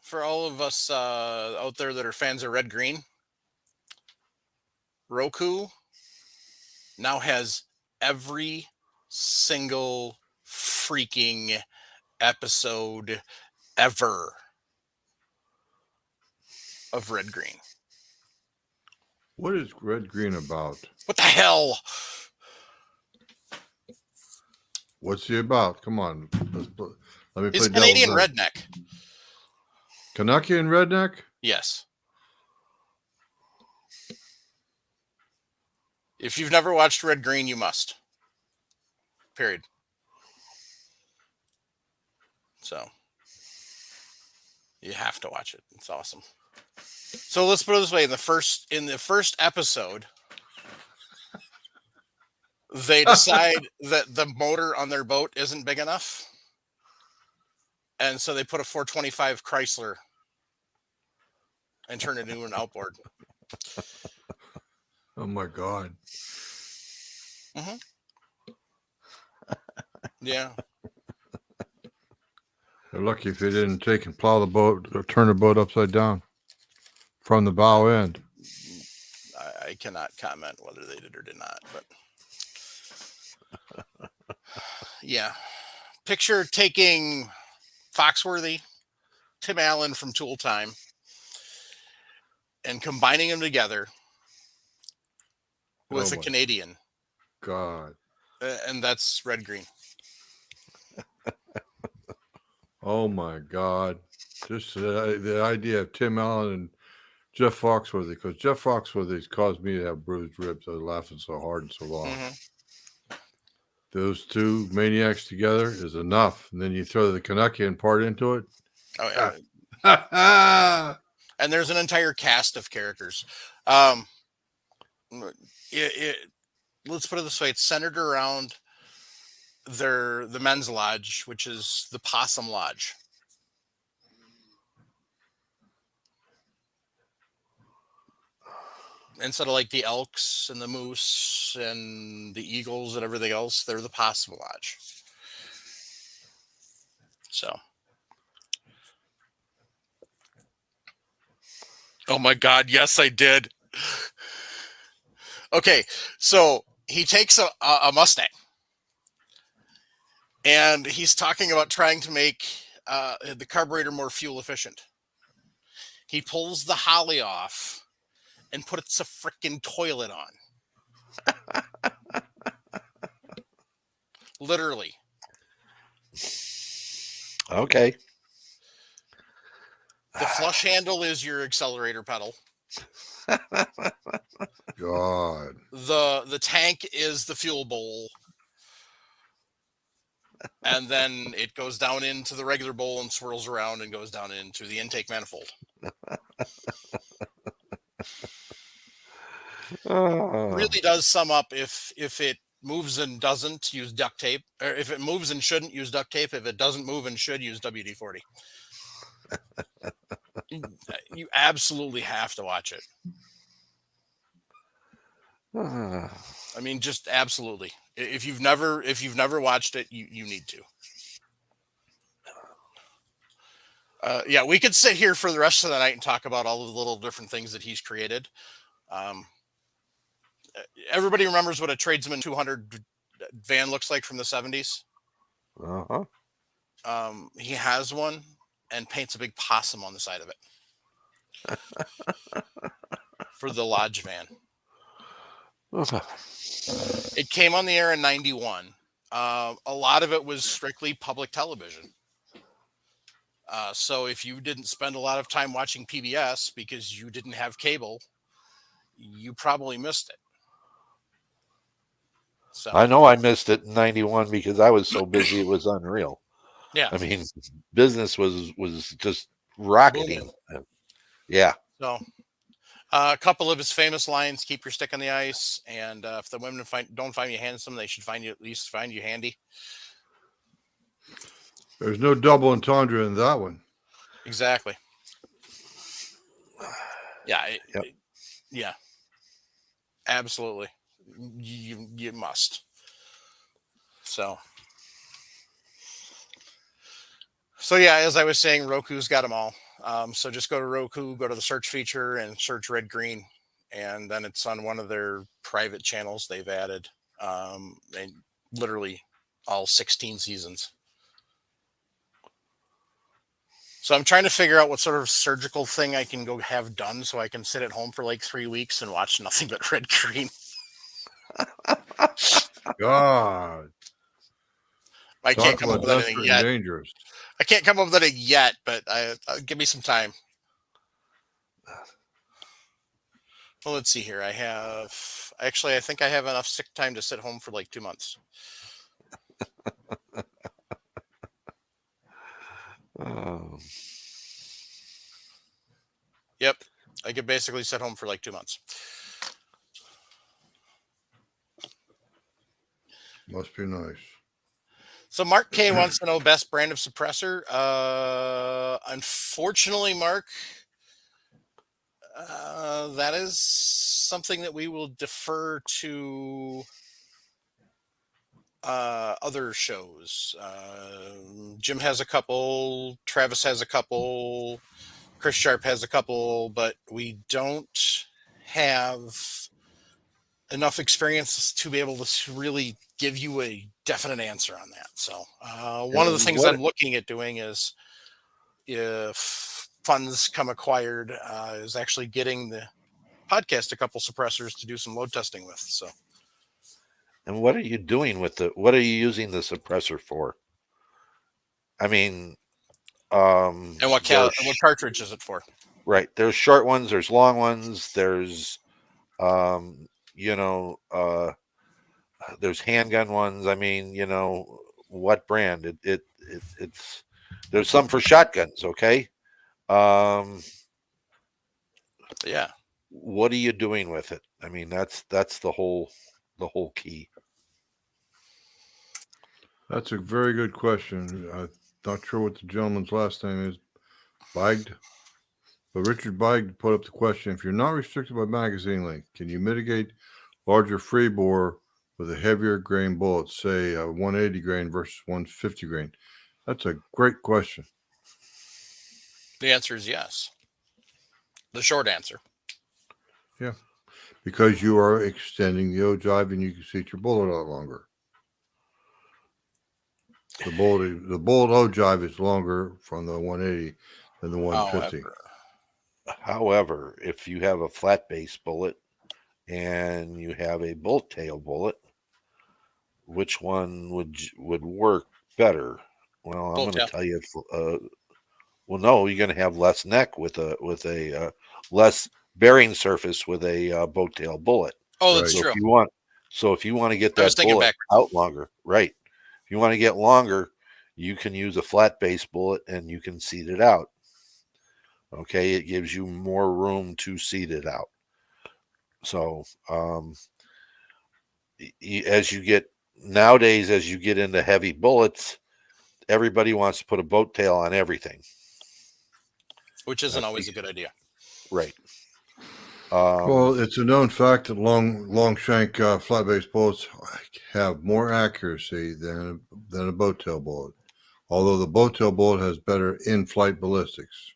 for all of us out there that are fans of Red Green, Roku now has every single freaking episode ever of Red Green. What is Red Green about? What the hell? What's he about? Come on. Let me He's play a Canadian devil's redneck. Canuckian redneck? Yes. If you've never watched Red Green, you must. Period. So you have to watch it. It's awesome. So let's put it this way: in the first episode, they decide that the motor on their boat isn't big enough, and so they put a 425 Chrysler and turn it into an outboard. Oh my God. Yeah. They're lucky if they didn't take and plow the boat or turn the boat upside down from the bow end. I cannot comment whether they did or did not, but yeah. Picture taking Foxworthy, Tim Allen from Tool Time, and combining them together with Oh a my Canadian, God. and that's Red Green. Oh my God. Just the idea of Tim Allen and Jeff Foxworthy, because Jeff Foxworthy's caused me to have bruised ribs. I was laughing so hard and so long. Mm-hmm. Those two maniacs together is enough. And then you throw the Canuckian part into it. Oh yeah. And there's an entire cast of characters. Let's put it this way: it's centered around the men's lodge, which is the Possum Lodge. Instead of like the elks and the moose and the eagles and everything else, they're the Possum Lodge. So, oh my God, yes, I did. Okay, so he takes a Mustang, and he's talking about trying to make the carburetor more fuel efficient. He pulls the Holly off and puts a freaking toilet on. Literally. Okay. The flush handle is your accelerator pedal. God. The tank is the fuel bowl. And then it goes down into the regular bowl and swirls around and goes down into the intake manifold. Really does sum up if it moves and doesn't, use duct tape. Or if it moves and shouldn't, use duct tape. If it doesn't move and should, use WD-40. You absolutely have to watch it. I mean, just absolutely. If you've never watched it, you need to. Yeah, we could sit here for the rest of the night and talk about all the little different things that he's created. Everybody remembers what a Tradesman 200 van looks like from the 70s. Uh-huh. He has one and paints a big possum on the side of it for the Lodge van. It came on the air in 91. A lot of it was strictly public television. So if you didn't spend a lot of time watching PBS because you didn't have cable, you probably missed it. So I know I missed it in 91 because I was so busy it was unreal. yeah. I mean, business was just rocketing. Booming. Yeah. So a couple of his famous lines: "Keep your stick on the ice," and if the women don't find you handsome, they should at least find you handy. There's no double entendre in that one. Exactly. Yeah. Yep. Yeah. Absolutely. You must. So yeah, as I was saying, Roku's got them all. So just go to Roku, go to the search feature and search Red Green. And then it's on one of their private channels they've added. And literally all 16 seasons. So I'm trying to figure out what sort of surgical thing I can go have done so I can sit at home for like 3 weeks and watch nothing but Red Green. God. I can't come up with anything yet. Dangerous. I can't come up with anything yet, but give me some time. Well, let's see here. I think I have enough sick time to sit home for like 2 months. Oh. Yep. I could basically sit home for like 2 months. Must be nice. So Mark K wants to know best brand of suppressor. Unfortunately, Mark, that is something that we will defer to other shows. Jim has a couple, Travis has a couple, Chris Sharp has a couple, but we don't have enough experience to be able to really give you a definite answer on that. So one of the things I'm looking at doing is, if funds come acquired, is actually getting the podcast a couple suppressors to do some load testing with. So, And what are you doing with what are you using the suppressor for? I mean, and what cartridge is it for? Right. There's short ones, there's long ones, there's you know, there's handgun ones. I mean, what brand? It's there's some for shotguns, okay? Yeah. What are you doing with it? I mean, that's the whole key. That's a very good question. I'm not sure what the gentleman's last name is. Biged. But Richard Biged put up the question: if you're not restricted by magazine length, can you mitigate larger free bore with a heavier grain bullet, say a 180 grain versus 150 grain? That's a great question. The answer is yes. The short answer. Yeah, because you are extending the ogive and you can seat your bullet out longer. The bullet ogive is longer from the 180 than the 150. However, if you have a flat base bullet and you have a bolt tail bullet, which one would work better? Well, I'm going to tell you. Well, no, you're going to have less neck with a less bearing surface with a boat tail bullet. Oh, that's true. If you want to get that bullet out longer, right? If you want to get longer, you can use a flat base bullet and you can seat it out. Okay, it gives you more room to seat it out. So, as you get into heavy bullets, everybody wants to put a boat tail on everything, which isn't always a good idea. Right. Well, it's a known fact that long shank flat base bullets have more accuracy than a boat tail bullet, although the boat tail bullet has better in-flight ballistics.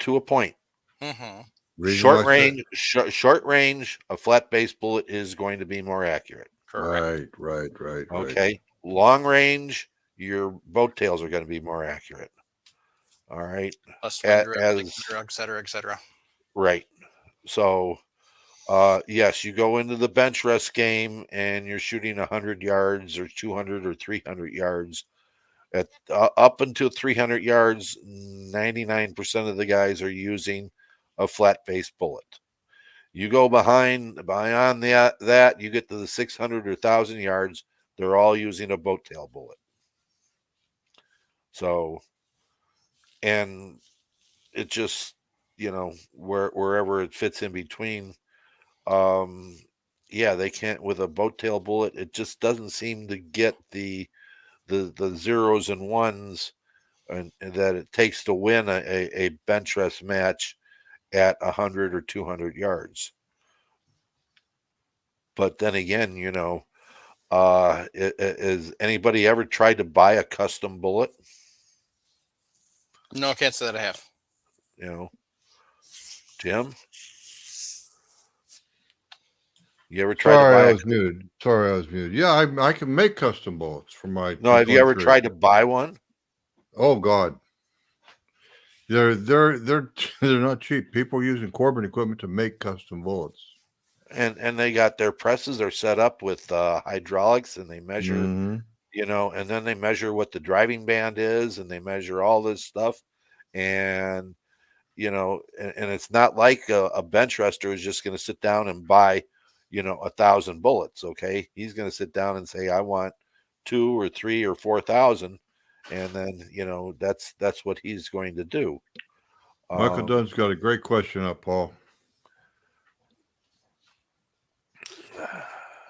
To a point. Mm-hmm. Short range, a flat base bullet is going to be more accurate. Correct. Right. Okay. Long range, your boat tails are going to be more accurate. All right. Less wind drift, et cetera. Right. So, yes, you go into the bench rest game and you're shooting 100 yards or 200 or 300 yards. At up until 300 yards, 99% of the guys are using a flat base bullet. You go beyond that, you get to the 600 or 1,000 yards, they're all using a boat tail bullet. So, and it just, wherever it fits in between, they can't with a boat tail bullet. It just doesn't seem to get the zeros and ones and that it takes to win a bench rest match at 100 or 200 yards. But then again, has anybody ever tried to buy a custom bullet? No, I can't say that I have. Jim? You ever tried to buy Sorry, I was muted. Yeah, I can make custom bullets for my. No, have you ever tried to buy one? Oh God, they're not cheap. People are using Corbin equipment to make custom bullets, and they got their presses are set up with hydraulics, and they measure, and then they measure what the driving band is, and they measure all this stuff, and you know, and it's not like a bench rester is just going to sit down and buy, you know, 1,000 bullets. Okay. He's going to sit down and say, I want 2 or 3 or 4,000. And then, you know, that's what he's going to do. Michael Dunn's got a great question up, Paul.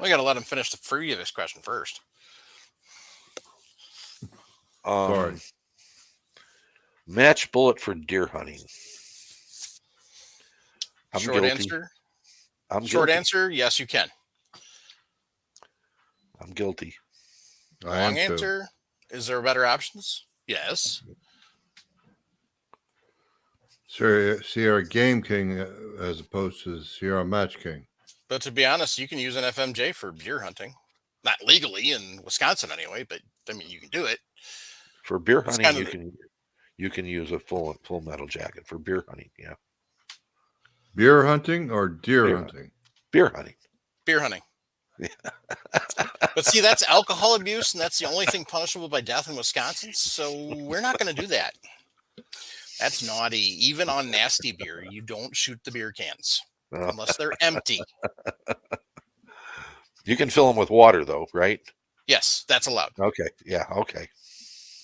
We got to let him finish the previous question first. Sorry. Match bullet for deer hunting. I'm Short guilty. answer. I'm Short guilty. answer. Yes, you can. I'm guilty. Long answer. Is there better options? Yes. Sierra Game King as opposed to Sierra Match King. But to be honest, you can use an FMJ for deer hunting. Not legally in Wisconsin anyway, but I mean, you can do it. For beer hunting, you can use a full metal jacket for beer hunting. Yeah. Beer hunting or deer hunting? Beer hunting. Beer hunting. Yeah. But see, that's alcohol abuse, and that's the only thing punishable by death in Wisconsin. So we're not going to do that. That's naughty. Even on nasty beer, you don't shoot the beer cans unless they're empty. You can fill them with water, though, right? Yes, that's allowed. Okay. Yeah. Okay.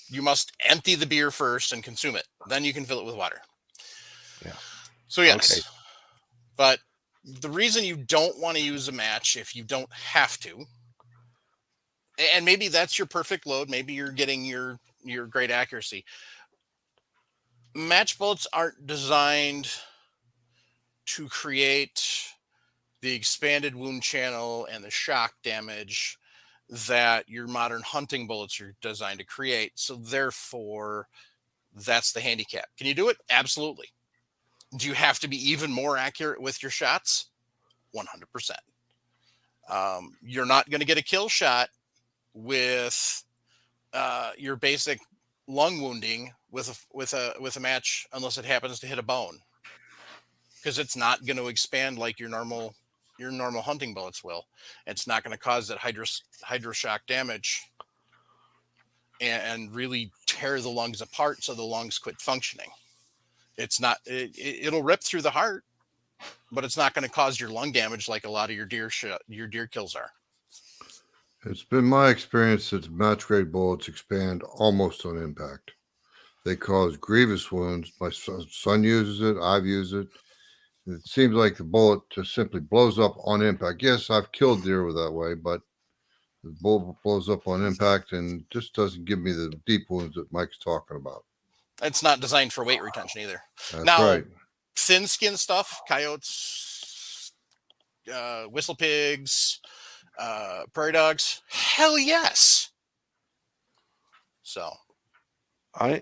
You must empty the beer first and consume it. Then you can fill it with water. Yeah. So yes. Okay. But the reason you don't want to use a match if you don't have to, and maybe that's your perfect load, maybe you're getting your great accuracy. Match bullets aren't designed to create the expanded wound channel and the shock damage that your modern hunting bullets are designed to create. So therefore, that's the handicap. Can you do it? Absolutely. Do you have to be even more accurate with your shots? 100%. You're not going to get a kill shot with your basic lung wounding with a match unless it happens to hit a bone, because it's not going to expand like your normal hunting bullets will. It's not going to cause that hydroshock damage and really tear the lungs apart so the lungs quit functioning. It'll rip through the heart, but it's not going to cause your lung damage like a lot of your deer kills are. It's been my experience that match grade bullets expand almost on impact. They cause grievous wounds. My son uses it. I've used it. It seems like the bullet just simply blows up on impact. Yes, I've killed deer with that way, but the bullet blows up on impact and just doesn't give me the deep wounds that Mike's talking about. It's not designed for weight retention either. That's now, right. Thin skin stuff, coyotes, whistle pigs, prairie dogs, hell yes. So I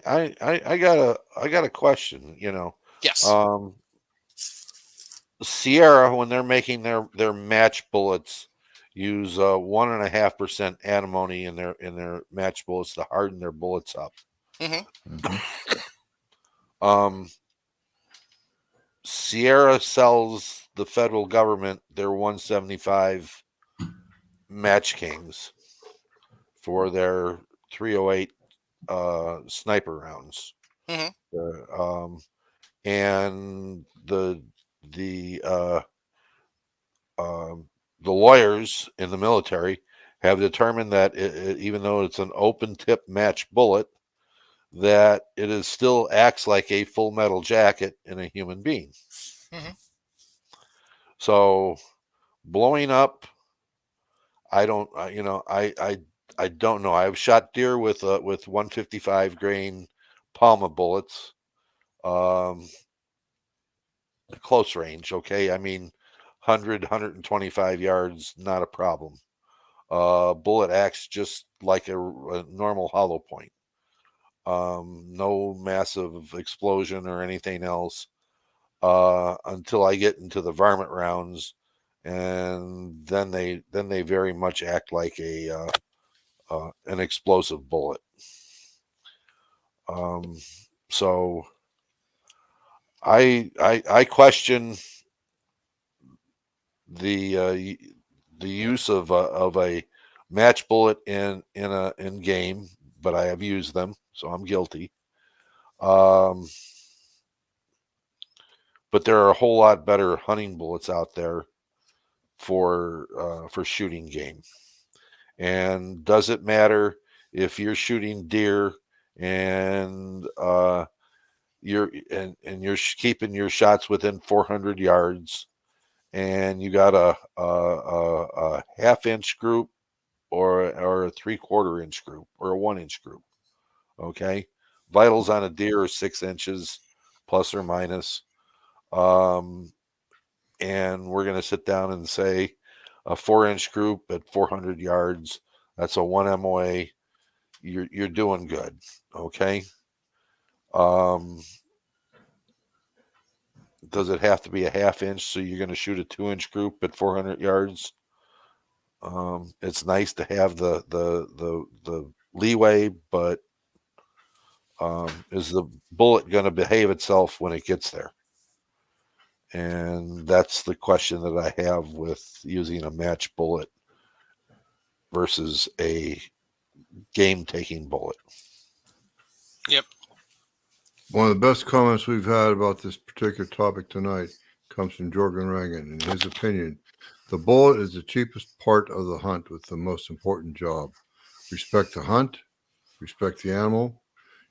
got a question, you know. Yes. Sierra, when they're making their match bullets, use 1.5% antimony in their match bullets to harden their bullets up. Sierra sells the federal government their 175 Match Kings for their 308 sniper rounds. And the lawyers in the military have determined that even though it's an open tip match bullet, that it still acts like a full metal jacket in a human being. So blowing up, I don't know. I've shot deer with 155 grain Palma bullets, close range. Okay. I mean, 125 yards, not a problem. Bullet acts just like a normal hollow point. No massive explosion or anything else until I get into the varmint rounds, and then they very much act like an explosive bullet. So I question the use of a match bullet in game, but I have used them, so I'm guilty. but there are a whole lot better hunting bullets out there for shooting game. And does it matter if you're shooting deer and you're keeping your shots within 400 yards, and you got a half-inch group or a 3/4 inch group or a 1-inch group? Okay, vitals on a deer are 6 inches plus or minus. And we're going to sit down and say a 4-inch group at 400 yards, that's a 1 MOA. You're doing good. Okay. Does it have to be a half-inch? So you're going to shoot a 2-inch group at 400 yards. It's nice to have the leeway, but is the bullet going to behave itself when it gets there? And that's the question that I have with using a match bullet versus a game-taking bullet. Yep. One of the best comments we've had about this particular topic tonight comes from Jorgen Rangan. In his opinion, the bullet is the cheapest part of the hunt with the most important job. Respect the hunt, respect the animal,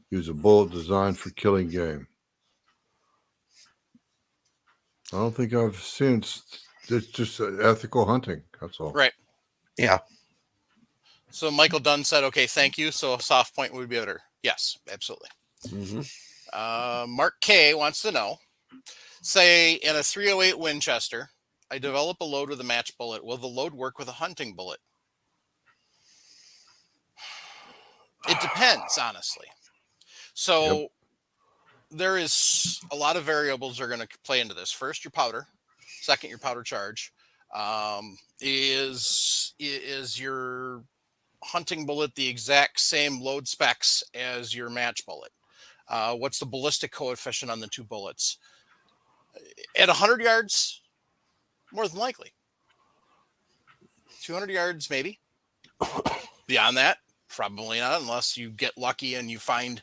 use a bullet designed for killing game. I don't think I've seen it's just ethical hunting. That's all. Right. Yeah. So Michael Dunn said, okay, thank you. So a soft point would be better. Yes, absolutely. Mm-hmm. Mark K wants to know, say in a 308 Winchester, I develop a load with a match bullet. Will the load work with a hunting bullet? It depends, honestly. So there is a lot of variables are going to play into this. First, your powder. Second, your powder charge. Is your hunting bullet the exact same load specs as your match bullet? What's the ballistic coefficient on the two bullets? At 100 yards, more than likely. 200 yards, maybe. Beyond that, probably not, unless you get lucky and you find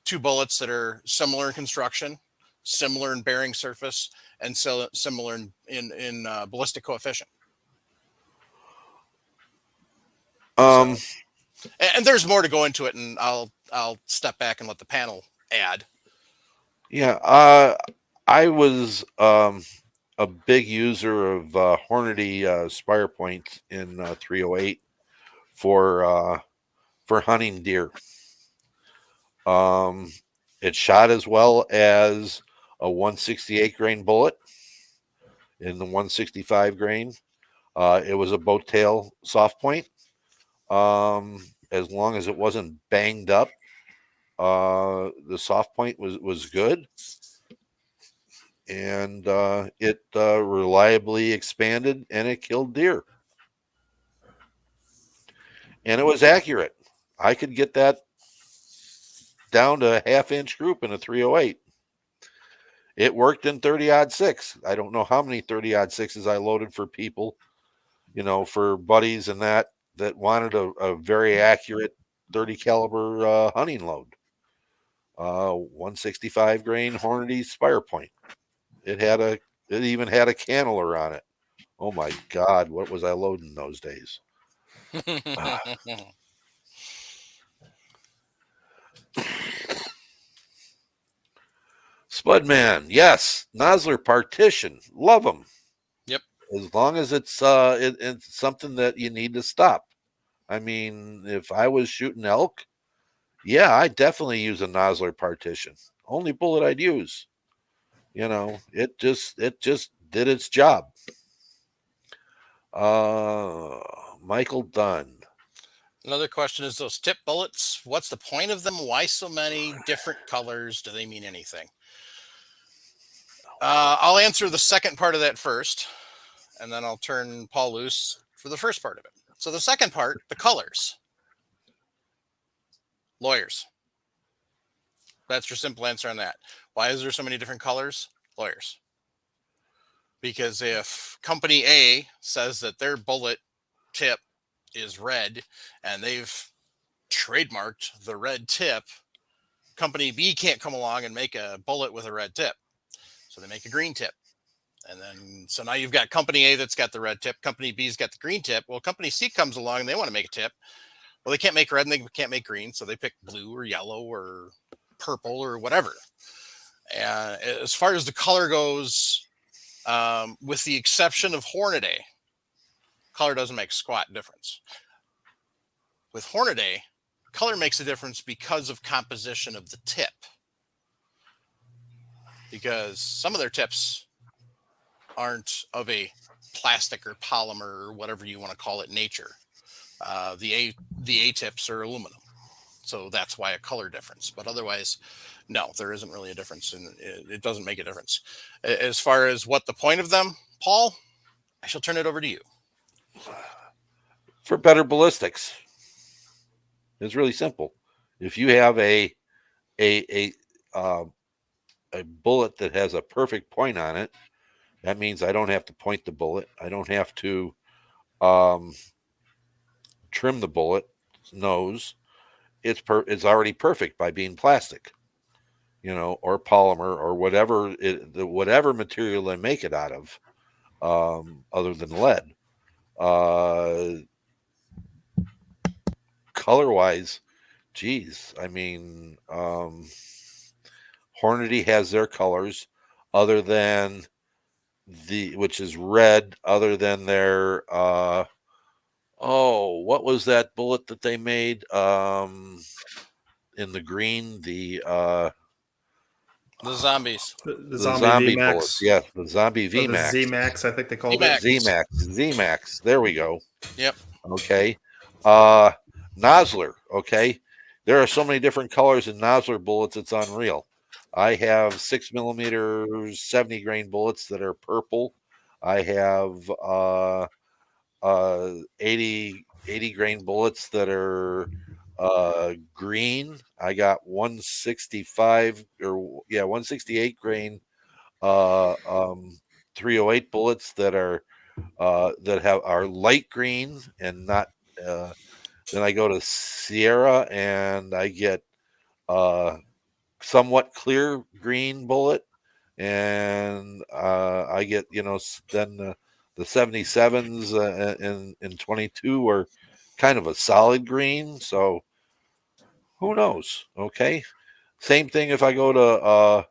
two bullets that are similar in construction, similar in bearing surface, and so similar in ballistic coefficient. And there's more to go into it, and I'll step back and let the panel add. Yeah, I was a big user of Hornady Spire Point in 308 for hunting deer. It shot as well as a 168 grain bullet in the 165 grain. It was a boat tail soft point. As long as it wasn't banged up, the soft point was good, and it reliably expanded and it killed deer, and it was accurate. I could get that down to a half-inch group in a 308. It worked in 30-06. I don't know how many 30-06s I loaded for people, for buddies and that wanted a very accurate 30 caliber hunting load. 165 grain Hornady Spire Point. It even had a canneler on it. Oh my God, what was I loading those days? Spudman, yes. Nosler partition, love them. Yep. As long as it's something that you need to stop. I mean, if I was shooting elk, yeah, I definitely use a Nosler partition. Only bullet I'd use. It just did its job. Michael Dunn. Another question is those tip bullets. What's the point of them? Why so many different colors? Do they mean anything? I'll answer the second part of that first, and then I'll turn Paul loose for the first part of it. So the second part, the colors. Lawyers. That's your simple answer on that. Why is there so many different colors? Lawyers. Because if company A says that their bullet tip is red and they've trademarked the red tip, company B can't come along and make a bullet with a red tip. So they make a green tip. And then, so now you've got company A that's got the red tip. Company B's got the green tip. Well, company C comes along and they want to make a tip. Well, they can't make red and they can't make green. So they pick blue or yellow or purple or whatever. And as far as the color goes, with the exception of Hornady, color doesn't make squat difference. With Hornady, color makes a difference because of composition of the tip. Because some of their tips aren't of a plastic or polymer or whatever you want to call it nature. The A tips are aluminum. So that's why a color difference. But otherwise, no, there isn't really a difference. And it doesn't make a difference. As far as what the point of them, Paul, I shall turn it over to you. For better ballistics. It's really simple. If you have a bullet that has a perfect point on it, that means I don't have to point the bullet. I don't have to trim the bullet nose. It's already perfect by being plastic, or polymer or whatever whatever material they make it out of, other than lead. Color-wise, geez, I mean, Hornady has their colors other than which is red, other than their what was that bullet that they made in the green, the zombies, The zombie VMAX. bullets. Yeah, the zombie Or the VMAX. ZMAX, I think they called ZMAX. it. ZMAX. There we go. Yep. Okay. Nosler. Okay. There are so many different colors in Nosler bullets. It's unreal. I have 6mm 70 grain bullets that are purple. I have 80 grain bullets that are green. I got 168 grain 308 bullets that are light green and not. Then I go to Sierra and I get somewhat clear green bullet, and I get then the 77s in 22 are kind of a solid green. So who knows? Okay, same thing if I go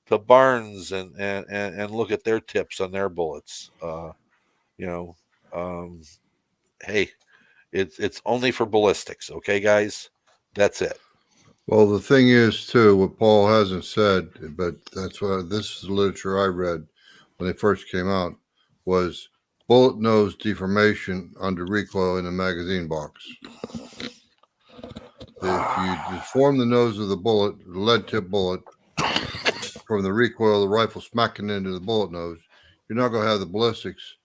to Barnes and look at their tips on their bullets. Hey, it's only for ballistics, okay, guys? That's it. Well, the thing is, too, what Paul hasn't said, but that's what this is the literature I read when they first came out, was bullet nose deformation under recoil in a magazine box. If you deform the nose of the bullet, the lead tip bullet, from the recoil of the rifle smacking into the bullet nose, you're not going to have the ballistics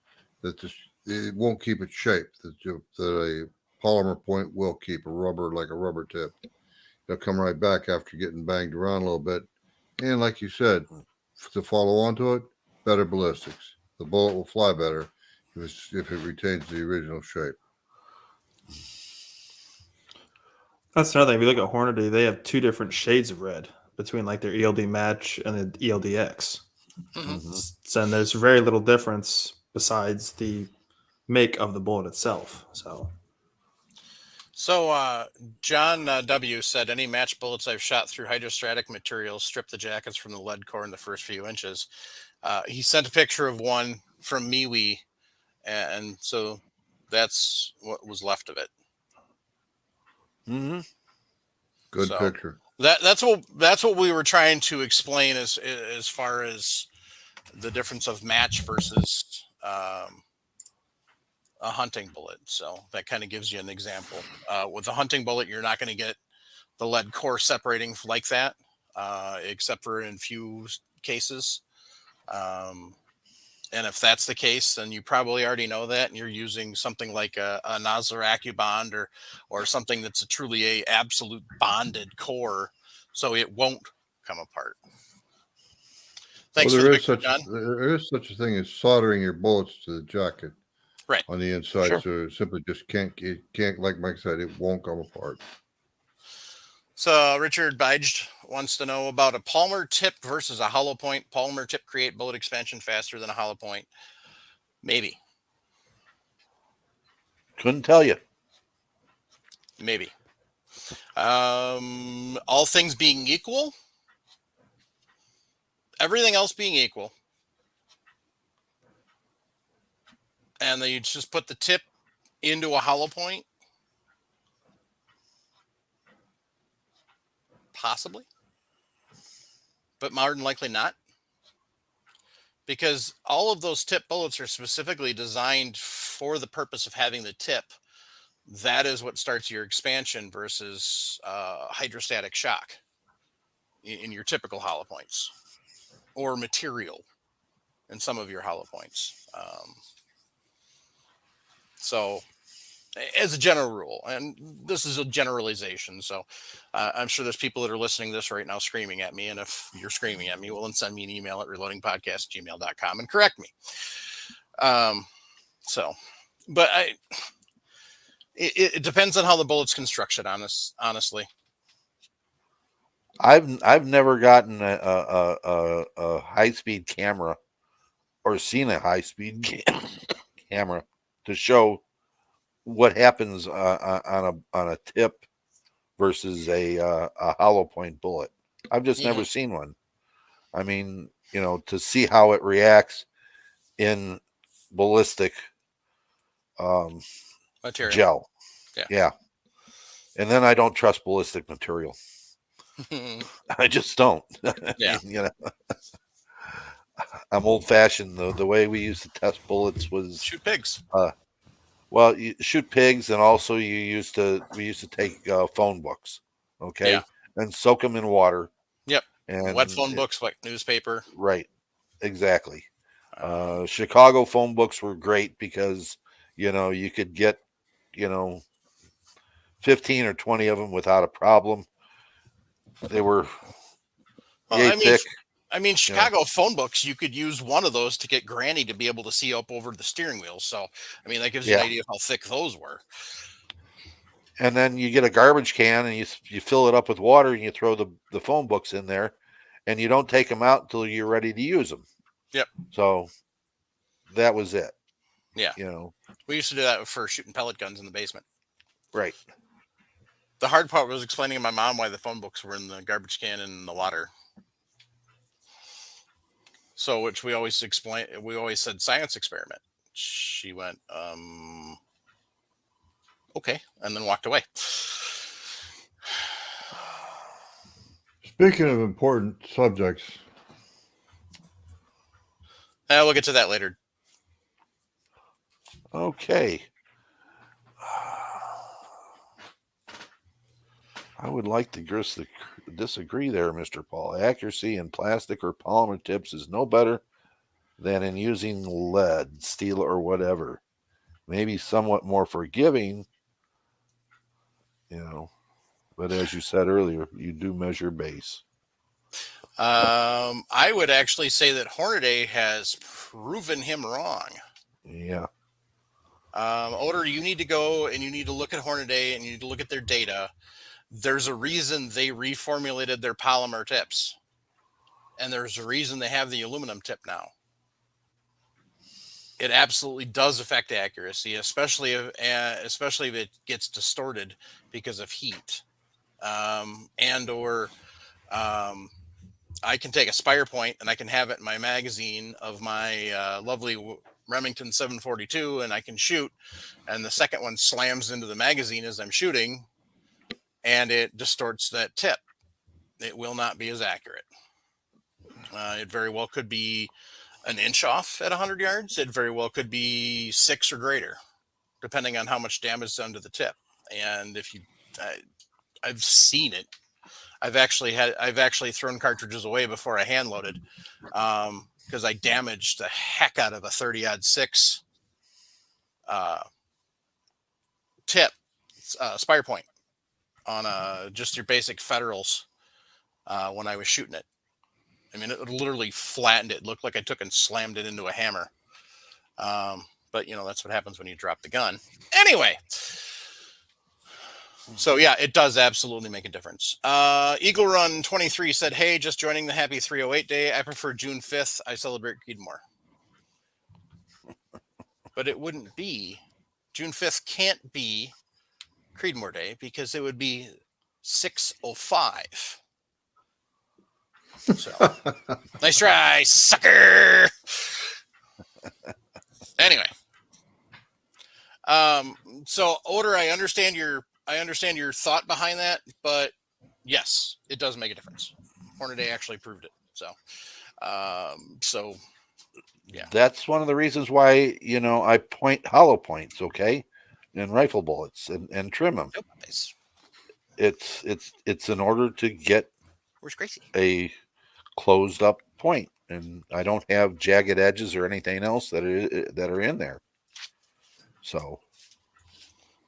it won't keep its shape. That a polymer point will keep, like a rubber tip. They'll come right back after getting banged around a little bit. And like you said, to follow on to it, better ballistics. The bullet will fly better if it retains the original shape. That's another thing. If you look at Hornady, they have two different shades of red between like their ELD match and the ELDX. Mm-hmm. So and there's very little difference besides the make of the bullet itself. So John W. said, any match bullets I've shot through hydrostatic materials strip the jackets from the lead core in the first few inches. He sent a picture of one from MeWe, and so that's what was left of it. Mm-hmm. Good So picture. That's what we were trying to explain as far as the difference of match versus a hunting bullet. So that kind of gives you an example. With a hunting bullet, you're not going to get the lead core separating like that, except for in few cases. And if that's the case, then you probably already know that, and you're using something like a Nosler AccuBond or something that's a truly a absolute bonded core, so it won't come apart. Thanks for the picture, John. There is such a thing as soldering your bullets to the jacket, right, on the inside. Sure. So it simply just can't, like Mike said, it won't come apart. So Richard Bidged wants to know about a Palmer tip versus a hollow point. Palmer tip create bullet expansion faster than a hollow point. Maybe. Couldn't tell you. Maybe. All things being equal, everything else being equal, and then you just put the tip into a hollow point, possibly, but more than likely not, because all of those tip bullets are specifically designed for the purpose of having the tip. That is what starts your expansion versus hydrostatic shock in your typical hollow points, or material in some of your hollow points. So as a general rule, and this is a generalization, so I'm sure there's people that are listening to this right now screaming at me, and if you're screaming at me, well, then send me an email at reloadingpodcast@gmail.com and correct me. But it depends on how the bullet's constructed, honestly. I've never gotten a high speed camera or seen a high speed camera to show what happens on a tip versus a hollow point bullet. I've just never seen one. I mean, to see how it reacts in ballistic Material. gel. Yeah. And then I don't trust ballistic material. I just don't. Yeah. I'm old fashioned. The way we used to test bullets was shoot pigs. Well, you shoot pigs, and also we used to take phone books, okay, and soak them in water. Yep. And wet phone books, like newspaper. Right. Exactly. Chicago phone books were great because you could get 15 or 20 of them without a problem. They were thick. I mean, Chicago phone books, you could use one of those to get Granny to be able to see up over the steering wheel. So, I mean, that gives you an idea of how thick those were. And then you get a garbage can and you fill it up with water and you throw the phone books in there, and you don't take them out until you're ready to use them. Yep. So that was it. Yeah. We used to do that for shooting pellet guns in the basement. Right. The hard part was explaining to my mom why the phone books were in the garbage can and in the water. So, which we always said science experiment. She went, okay, and then walked away. Speaking of important subjects. We'll get to that later. Okay. I would like to disagree there, Mr. Paul. Accuracy in plastic or polymer tips is no better than in using lead, steel, or whatever. Maybe somewhat more forgiving, but as you said earlier, you do measure base. I would actually say that Hornady has proven him wrong. Yeah. Oder, you need to go and you need to look at Hornady and you need to look at their data. There's a reason they reformulated their polymer tips, and there's a reason they have the aluminum tip now. It absolutely does affect accuracy, especially if it gets distorted because of heat, I can take a Spire point and I can have it in my magazine of my lovely Remington 742, and I can shoot, and the second one slams into the magazine as I'm shooting, and it distorts that tip. It will not be as accurate. It very well could be an inch off at 100 yards. It very well could be 6 or greater, depending on how much damage is done to the tip. And if I've seen it. I've actually thrown cartridges away before I hand loaded because I damaged the heck out of a 30-06 tip Spire point on just your basic Federals when I was shooting it. I mean, it literally flattened it. It looked like I took and slammed it into a hammer. But that's what happens when you drop the gun. Anyway, So yeah, it does absolutely make a difference. Eagle Run 23 said, "Hey, just joining the happy 308 day. I prefer June 5th. I celebrate Creedmoor." But it wouldn't be. June 5th can't be Creedmoor Day because it would be 605. So nice try, sucker. Anyway, so Oder, I understand your thought behind that, but yes, it does make a difference. Hornaday actually proved it. So yeah, That's one of the reasons why, you know, I point hollow points, okay, and rifle bullets and trim them. nope, nice. It's in order to get Where's Gracie? a closed up point, and I don't have jagged edges or anything else that are in there. So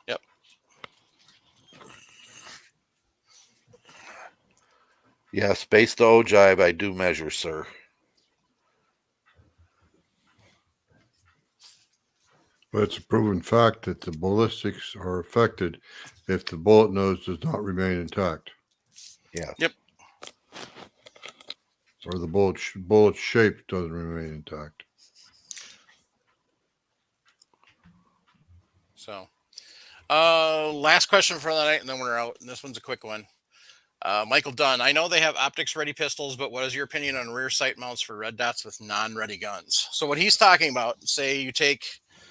Yep. yes, based on ogive, I do measure, sir. But it's a proven fact that the ballistics are affected if the bullet nose does not remain intact. Yeah. Yep. Or the bullet shape doesn't remain intact. So, last question for the night, and then we're out. And this one's a quick one. Michael Dunn, I know they have optics ready pistols, but what is your opinion on rear sight mounts for red dots with non-ready guns? So what he's talking about, say you take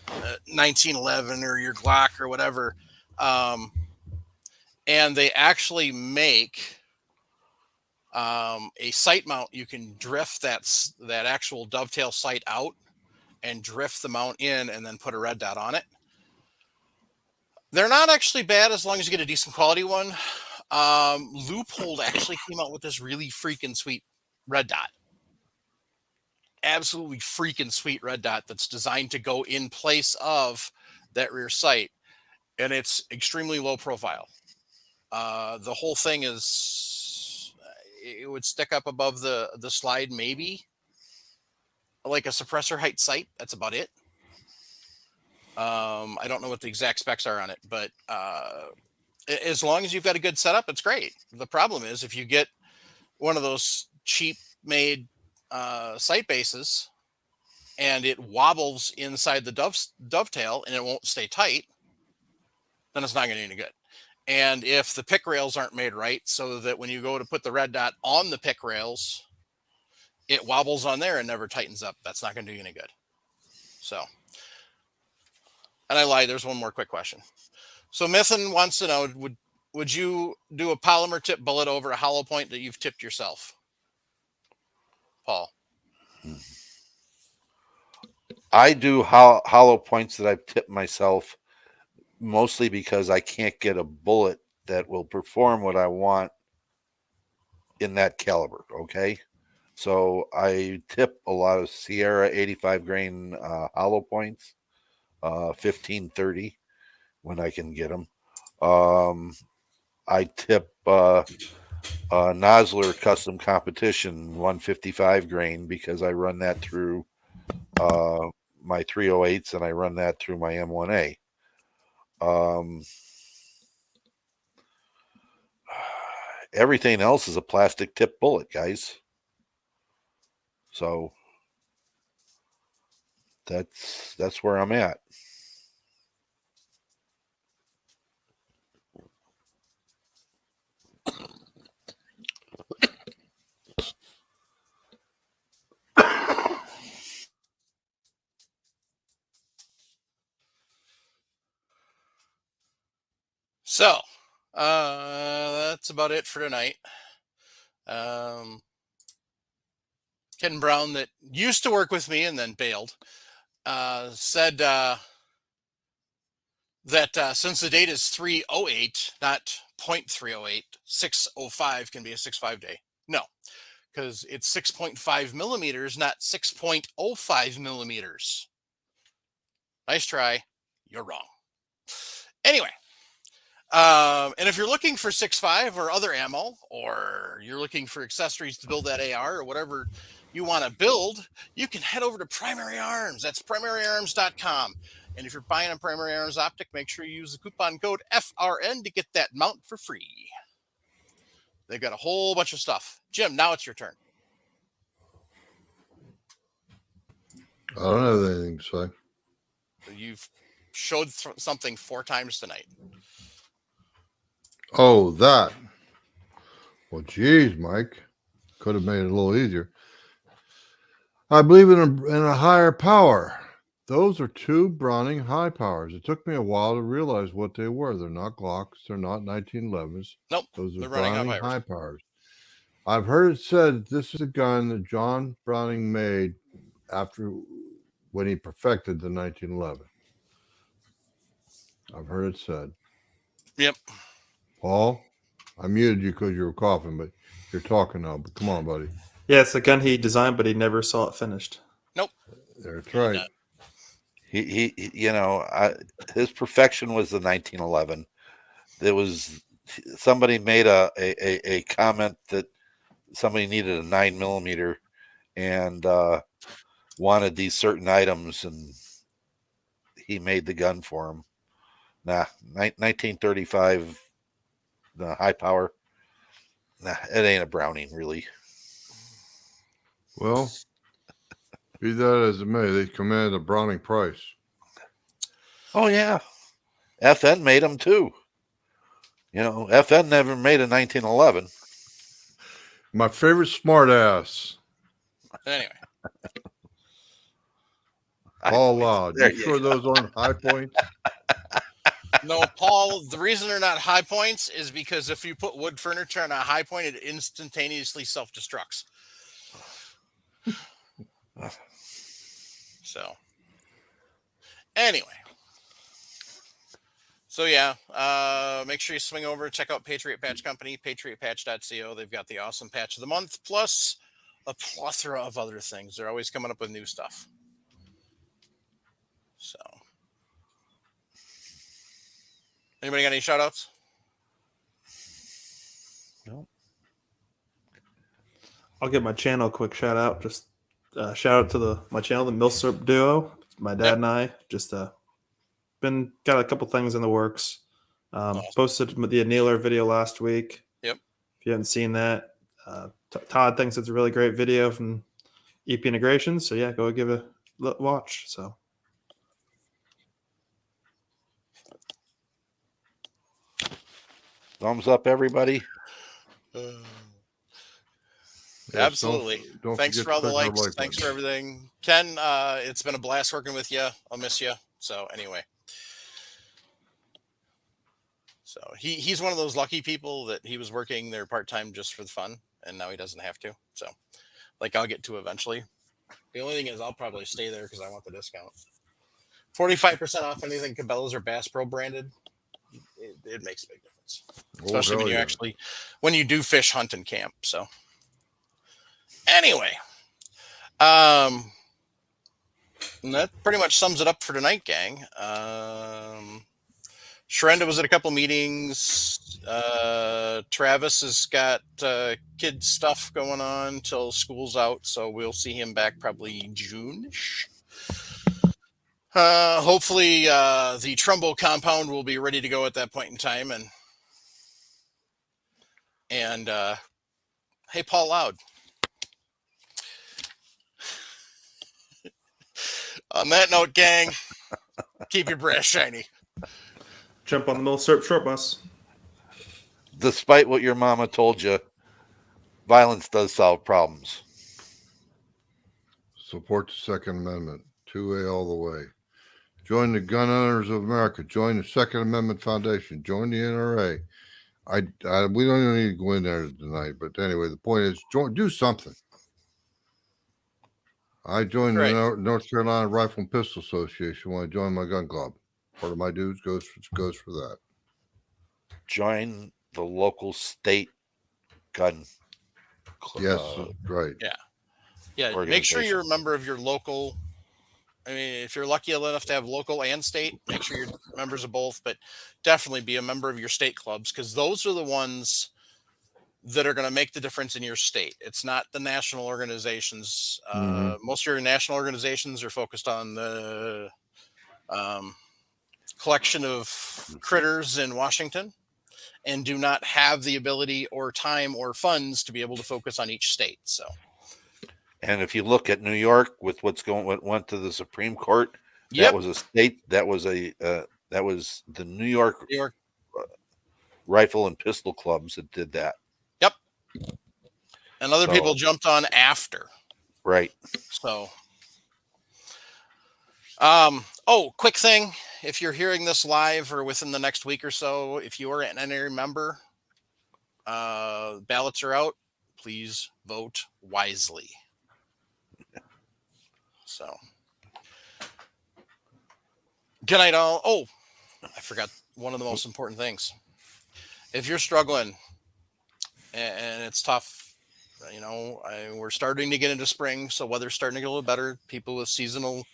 1911 or your Glock or whatever, and they actually make a sight mount. You can drift that actual dovetail sight out and drift the mount in and then put a red dot on it. They're not actually bad as long as you get a decent quality one. Loophole actually came out with this really freaking sweet red dot. Absolutely freaking sweet red dot that's designed to go in place of that rear sight. And it's extremely low profile. The whole thing is, it would stick up above the slide, maybe like a suppressor height sight. That's about it. I don't know what the exact specs are on it, but as long as you've got a good setup, it's great. The problem is if you get one of those cheap made sight bases and it wobbles inside the dovetail and it won't stay tight, then it's not going to do any good. And if the pick rails aren't made right, so that when you go to put the red dot on the pick rails, it wobbles on there and never tightens up, that's not going to do you any good. So, and I lied, there's one more quick question. So Mithin wants to know, would you do a polymer tip bullet over a hollow point that you've tipped yourself? Paul. I do hollow points that I've tipped myself, mostly because I can't get a bullet that will perform what I want in that caliber. Okay. So I tip a lot of Sierra 85 grain hollow points, 1530 when I can get them. I tip Nosler Custom Competition 155 grain because I run that through my 308s and I run that through my M1A. Everything else is a plastic tip bullet, guys. So that's where I'm at. So, that's about it for tonight. Ken Brown, that used to work with me and then bailed, said that since the date is 308, not 0.308, 605 can be a 6.5 day. No, because it's 6.5 millimeters, not 6.05 millimeters. Nice try. You're wrong. Anyway. And if you're looking for 6.5 or other ammo, or you're looking for accessories to build that AR or whatever you want to build, you can head over to Primary Arms. That's primaryarms.com. And if you're buying a Primary Arms Optic, make sure you use the coupon code FRN to get that mount for free. They've got a whole bunch of stuff. Jim, now it's your turn. I don't have anything to say. You've showed something 4 times tonight. Oh, that. Well, geez, Mike. Could have made it a little easier. I believe in a higher power. Those are 2 Browning high powers. It took me a while to realize what they were. They're not Glocks. They're not 1911s. Nope. Those are They're running Browning high powers. high powers. I've heard it said this is a gun that John Browning made after when he perfected the 1911. I've heard it said. Yep. Paul, I muted you because you were coughing, but you're talking now. But come on, buddy. Yeah, it's the gun he designed, but he never saw it finished. Nope. That's right. He his perfection was the 1911. There was somebody made a comment that somebody needed a 9mm and wanted these certain items, and he made the gun for him. 1935, the high power. It ain't a Browning, really. Well, be that as it may, they commanded a Browning price. Oh yeah, FN made them too. FN never made a 1911. My favorite smartass, Anyway. Paul Loud. There You you sure those aren't high points? No, Paul, the reason they're not high points is because if you put wood furniture on a high point, it instantaneously self-destructs. So, anyway. So, yeah, make sure you swing over, check out Patriot Patch Company, patriotpatch.co. They've got the awesome patch of the month, plus a plethora of other things. They're always coming up with new stuff. So, anybody got any shout outs? No. I'll give my channel a quick shout out. Just shout out to my channel, the Milsurp Duo. My dad and I just got a couple things in the works. Awesome. Posted the annealer video last week. Yep. If you haven't seen that, Todd thinks it's a really great video from EP Integration. So yeah, go give it a watch. So. Thumbs up, everybody. Absolutely. Don't Thanks forget for all to the click our likes. like Thanks button. for everything. Ken, it's been a blast working with you. I'll miss you. So anyway. So he's one of those lucky people that he was working there part-time just for the fun, and now he doesn't have to. So like I'll get to eventually. The only thing is I'll probably stay there because I want the discount. 45% off anything Cabela's or Bass Pro branded. It makes a big difference. Especially when you when you do fish, hunt, and camp. So anyway, and that pretty much sums it up for tonight, gang. Sharenda was at a couple meetings. Travis has got kid stuff going on till school's out, so we'll see him back probably June-ish. Hopefully the Trumbo compound will be ready to go at that point in time. And hey, Paul Loud. On that note, gang, keep your brass shiny. Jump on the Milsurp short bus. Despite what your mama told you, violence does solve problems. Support the Second Amendment. 2A all the way. Join the Gun Owners of America. Join the Second Amendment Foundation. Join the NRA. We don't even need to go in there tonight, but anyway, the point is, do something. I joined the North Carolina Rifle and Pistol Association when I joined my gun club. Part of my dues goes for that. Join the local state gun club. Yes, right. Yeah. Make sure you're a member of your local. I mean, if you're lucky enough to have local and state, make sure you're members of both, but definitely be a member of your state clubs because those are the ones that are going to make the difference in your state. It's not the national organizations. Most of your national organizations are focused on the collection of critters in Washington and do not have the ability or time or funds to be able to focus on each state. So, And if you look at New York with what went to the Supreme Court, yep, that was a state. That was the New York New York. Rifle and Pistol Clubs that did that. Yep. And other So- people jumped on after. Right. So, quick thing. If you're hearing this live or within the next week or so, if you are an NRA member, ballots are out. Please vote wisely. So, good night, all. Oh, I forgot one of the most important things. If you're struggling and it's tough, we're starting to get into spring, so weather's starting to get a little better. People with seasonal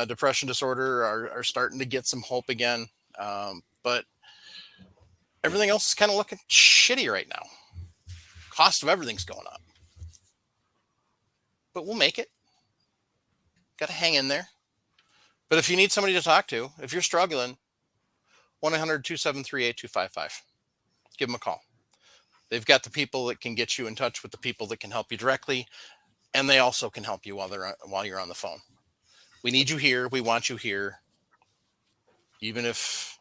depression disorder are starting to get some hope again. But everything else is kind of looking shitty right now. Cost of everything's going up. But we'll make it. Got to hang in there. But if you need somebody to talk to, if you're struggling, 1-800-273-8255. Give them a call. They've got the people that can get you in touch with the people that can help you directly, and they also can help you while you're on the phone. We need you here. We want you here. Even if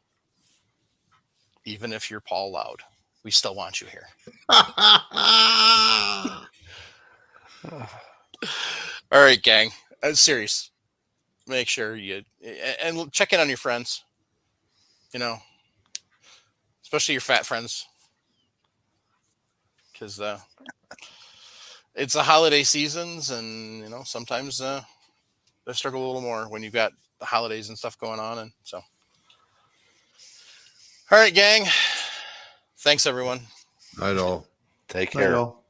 you're Paul Loud, we still want you here. All right, gang. I'm serious. Make sure you and check in on your friends. Especially your fat friends, because it's the holiday seasons, and sometimes they struggle a little more when you've got the holidays and stuff going on, and so. All right, gang. Thanks, everyone. Night all. Take Night care. all.